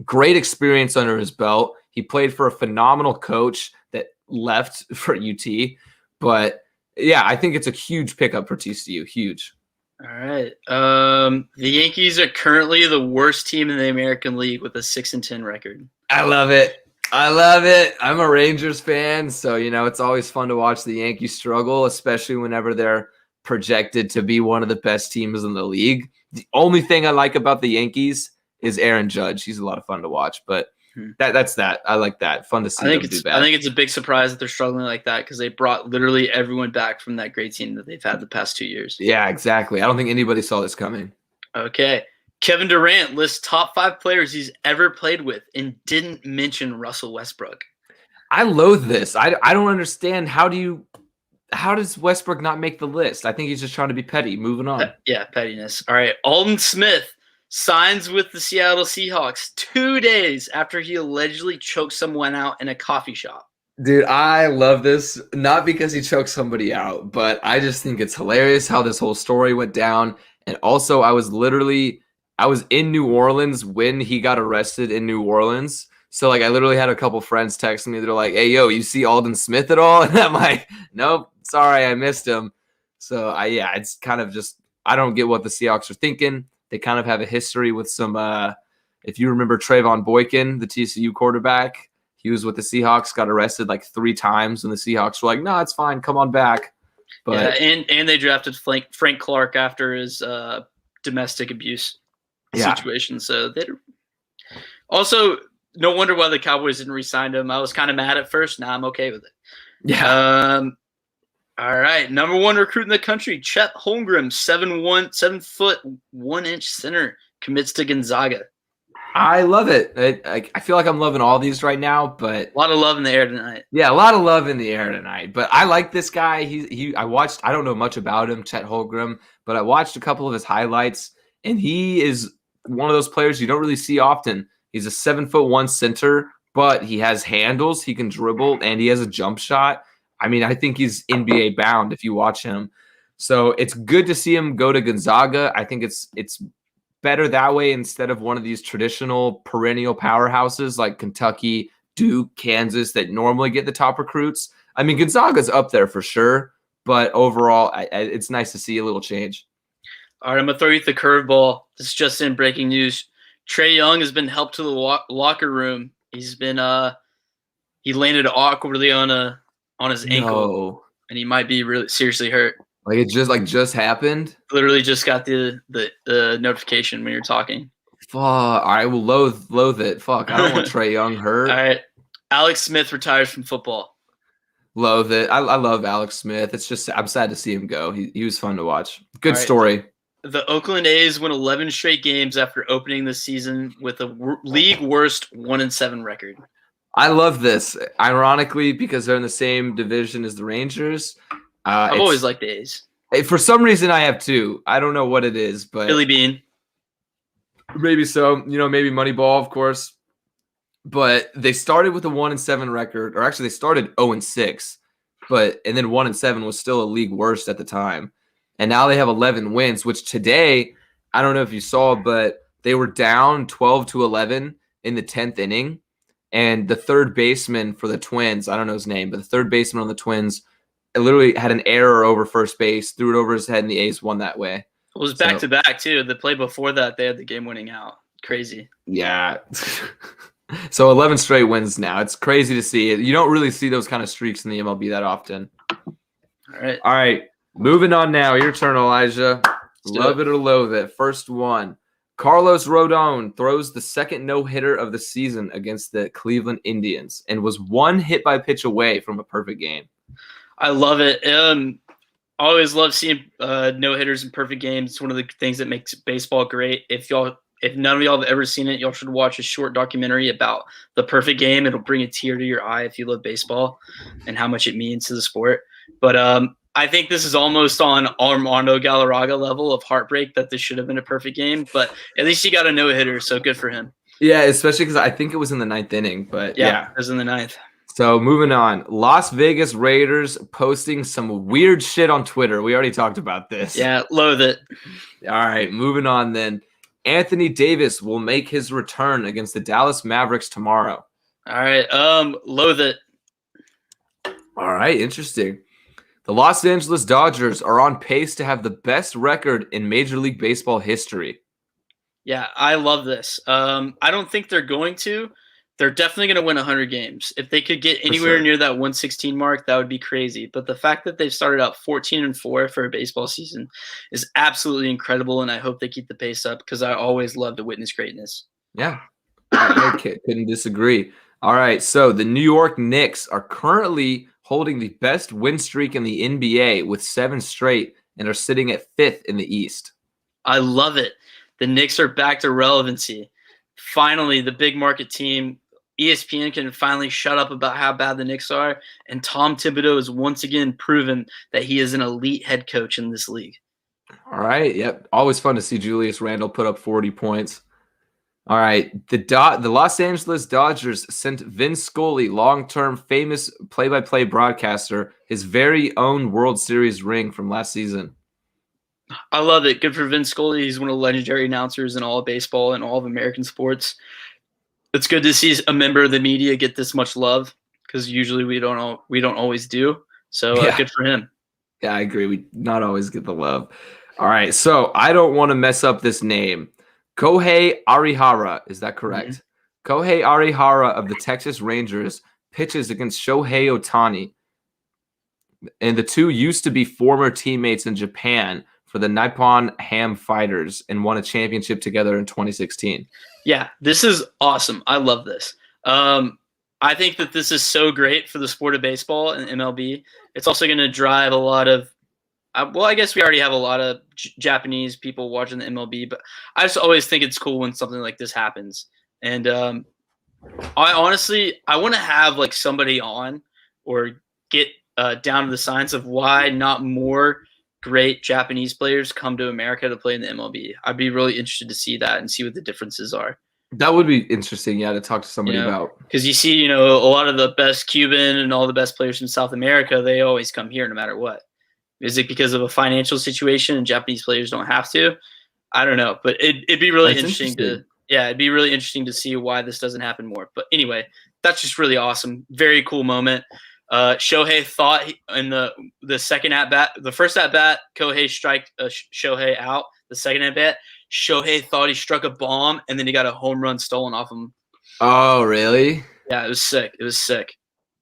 great experience under his belt. He played for a phenomenal coach that left for UT. But yeah, I think it's a huge pickup for TCU. Huge. All right. The Yankees are currently the worst team in the American League with a 6-10 record. I love it. I'm a Rangers fan, so it's always fun to watch the Yankees struggle, especially whenever they're projected to be one of the best teams in the league. The only thing I like about the Yankees is Aaron Judge. He's a lot of fun to watch, but that's that. I like that. Fun to see them do bad. I think it's a big surprise that they're struggling like that because they brought literally everyone back from that great team that they've had the past 2 years. Yeah, exactly. I don't think anybody saw this coming. Okay. Kevin Durant lists top 5 players he's ever played with and didn't mention Russell Westbrook. I loathe this. I don't understand. How does Westbrook not make the list? I think he's just trying to be petty. Moving on. Yeah, pettiness. All right. Alton Smith signs with the Seattle Seahawks 2 days after he allegedly choked someone out in a coffee shop. Dude, I love this. Not because he choked somebody out, but I just think it's hilarious how this whole story went down. And also, I I was in New Orleans when he got arrested in New Orleans. So like I literally had a couple friends texting me. They're like, "Hey, yo, you see Alden Smith at all?" And I'm like, "Nope, sorry, I missed him." So yeah, it's kind of just I don't get what the Seahawks are thinking. They kind of have a history with some. If you remember Trayvon Boykin, the TCU quarterback, he was with the Seahawks, got arrested like 3 times, and the Seahawks were like, "No, it's fine, come on back." But yeah, and they drafted Frank Clark after his domestic abuse situation. So they also no wonder why the Cowboys didn't re-sign him. I was kind of mad at first. Now I'm okay with it. Yeah. All right, number 1 recruit in the country, Chet Holgrim, 7 foot 1 inch center, commits to Gonzaga. I love it. I feel like I'm loving all these right now, but a lot of love in the air tonight. Yeah, a lot of love in the air tonight. But I like this guy. I watched. I don't know much about him, Chet Holgrim, but I watched a couple of his highlights, and he is one of those players you don't really see often. He's a 7'1" center, but he has handles. He can dribble, and he has a jump shot. I mean, I think he's NBA bound if you watch him. So it's good to see him go to Gonzaga. I think it's better that way instead of one of these traditional perennial powerhouses like Kentucky, Duke, Kansas that normally get the top recruits. I mean, Gonzaga's up there for sure, but overall, it's nice to see a little change. All right, I'm going to throw you the curveball. This is just in breaking news. Trae Young has been helped to the locker room. He's been he landed awkwardly on his ankle, and he might be really seriously hurt. Like it just happened? Literally just got the notification when you're talking. Fuck. I will loathe it. Fuck. I don't want Trae Young hurt. All right. Alex Smith retires from football. Loathe it. I love Alex Smith. It's just I'm sad to see him go. He was fun to watch. Good story. The Oakland A's win 11 straight games after opening the season with a league worst 1-7 record. I love this. Ironically, because they're in the same division as the Rangers. I've always liked the A's. For some reason, I have too. I don't know what it is, but Billy Bean. Maybe so. Maybe Moneyball, of course. But they started with a 1-7 record, or actually they started 0-6, and then 1-7 was still a league worst at the time. And now they have 11 wins, which today, I don't know if you saw, but they were down 12-11 in the 10th inning. And the third baseman for the Twins, I don't know his name, but the third baseman on the Twins literally had an error over first base, threw it over his head, and the A's won that way. It was back-to-back, too. The play before that, they had the game-winning out. Crazy. Yeah. So 11 straight wins now. It's crazy to see it. You don't really see those kind of streaks in the MLB that often. All right. Moving on now. Your turn, Elijah. Love it or loathe it. First one. Carlos Rodon throws the second no-hitter of the season against the Cleveland Indians and was one hit by pitch away from a perfect game. I love it. I always love seeing no-hitters in perfect games. It's one of the things that makes baseball great. If none of y'all have ever seen it, y'all should watch a short documentary about the perfect game. It'll bring a tear to your eye if you love baseball and how much it means to the sport. But I think this is almost on Armando Galarraga level of heartbreak that this should have been a perfect game. But at least he got a no-hitter, so good for him. Yeah, especially because I think it was in the 9th inning. But yeah, it was in the 9th. So moving on, Las Vegas Raiders posting some weird shit on Twitter. We already talked about this. Yeah, loathe it. All right, moving on then. Anthony Davis will make his return against the Dallas Mavericks tomorrow. All right, loathe it. All right, interesting. The Los Angeles Dodgers are on pace to have the best record in Major League Baseball history. Yeah, I love this. I don't think they're going to. They're definitely going to win 100 games. If they could get anywhere near that 116 mark, that would be crazy. But the fact that they've started out 14-4 for a baseball season is absolutely incredible, and I hope they keep the pace up because I always love to witness greatness. Yeah, I couldn't disagree. All right, so the New York Knicks are currently holding the best win streak in the NBA with 7 straight and are sitting at 5th in the East. I love it. The Knicks are back to relevancy. Finally, the big market team, ESPN, can finally shut up about how bad the Knicks are, and Tom Thibodeau has once again proven that he is an elite head coach in this league. All right, yep. Always fun to see Julius Randle put up 40 points. All right, the Los Angeles Dodgers sent Vin Scully, long-term famous play-by-play broadcaster, his very own World Series ring from last season. I love it. Good for Vince Scully. He's one of the legendary announcers in all of baseball and all of American sports. It's good to see a member of the media get this much love because usually we don't always do. So Yeah. good for him. Yeah, I agree. We not always get the love. All right, so I don't want to mess up this name. Kohei Arihara, is that correct? Kohei Arihara of the Texas Rangers pitches against Shohei Ohtani. And the two used to be former teammates in Japan for the Nippon Ham Fighters and won a championship together in 2016. Yeah, this is awesome. I love this. I think that this is so great for the sport of baseball and MLB. It's also going to drive a lot of I guess we already have a lot of Japanese people watching the MLB, but I just always think it's cool when something like this happens. And I want to have like somebody on or get down to the science of why not more great Japanese players come to America to play in the MLB. I'd be really interested to see that and see what the differences are. That would be interesting, yeah, to talk to somebody about. Because you see, a lot of the best Cuban and all the best players from South America, they always come here no matter what. Is it because of a financial situation and Japanese players don't have to? I don't know, but it'd be really interesting it'd be really interesting to see why this doesn't happen more. But anyway, that's just really awesome. Very cool moment. Shohei thought in the second at bat, the first at bat, Kohei struck Shohei out. The second at bat, Shohei thought he struck a bomb, and then he got a home run stolen off him. Oh, really? Yeah, it was sick. It was sick.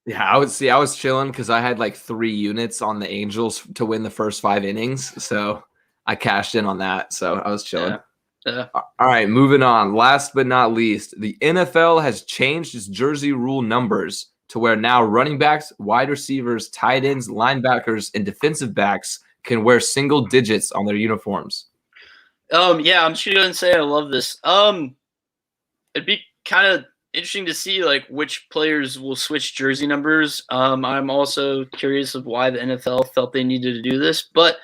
Yeah, I was chilling because I had like 3 units on the Angels to win the first 5 innings. So I cashed in on that. So I was chilling. Yeah. All right, moving on. Last but not least, the NFL has changed its jersey rule numbers to where now running backs, wide receivers, tight ends, linebackers, and defensive backs can wear single digits on their uniforms. Yeah, I'm just gonna go and say I love this. It'd be kind of interesting to see like which players will switch jersey numbers. I'm also curious of why the NFL felt they needed to do this, but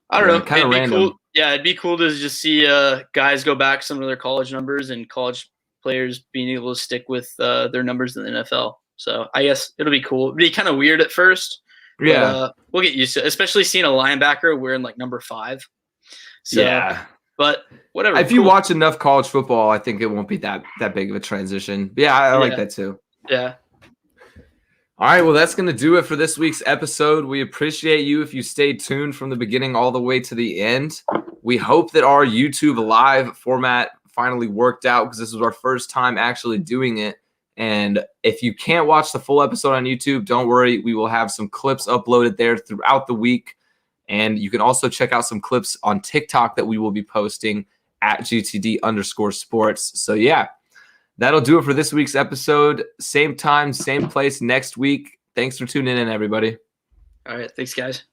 I don't know. Kind of random. Cool. Yeah, it'd be cool to just see guys go back some of their college numbers and college players being able to stick with their numbers in the NFL. So I guess it'll be cool. It'll be kind of weird at first. Yeah, but, we'll get used to it, especially seeing a linebacker wearing like number 5. So, yeah. But whatever. If you watch enough college football, I think it won't be that big of a transition. But yeah, I like that too. Yeah. All right, well, that's going to do it for this week's episode. We appreciate you if you stayed tuned from the beginning all the way to the end. We hope that our YouTube live format finally worked out because this was our first time actually doing it. And if you can't watch the full episode on YouTube, don't worry. We will have some clips uploaded there throughout the week. And you can also check out some clips on TikTok that we will be posting at GTD_sports. So, yeah, that'll do it for this week's episode. Same time, same place next week. Thanks for tuning in, everybody. All right. Thanks, guys.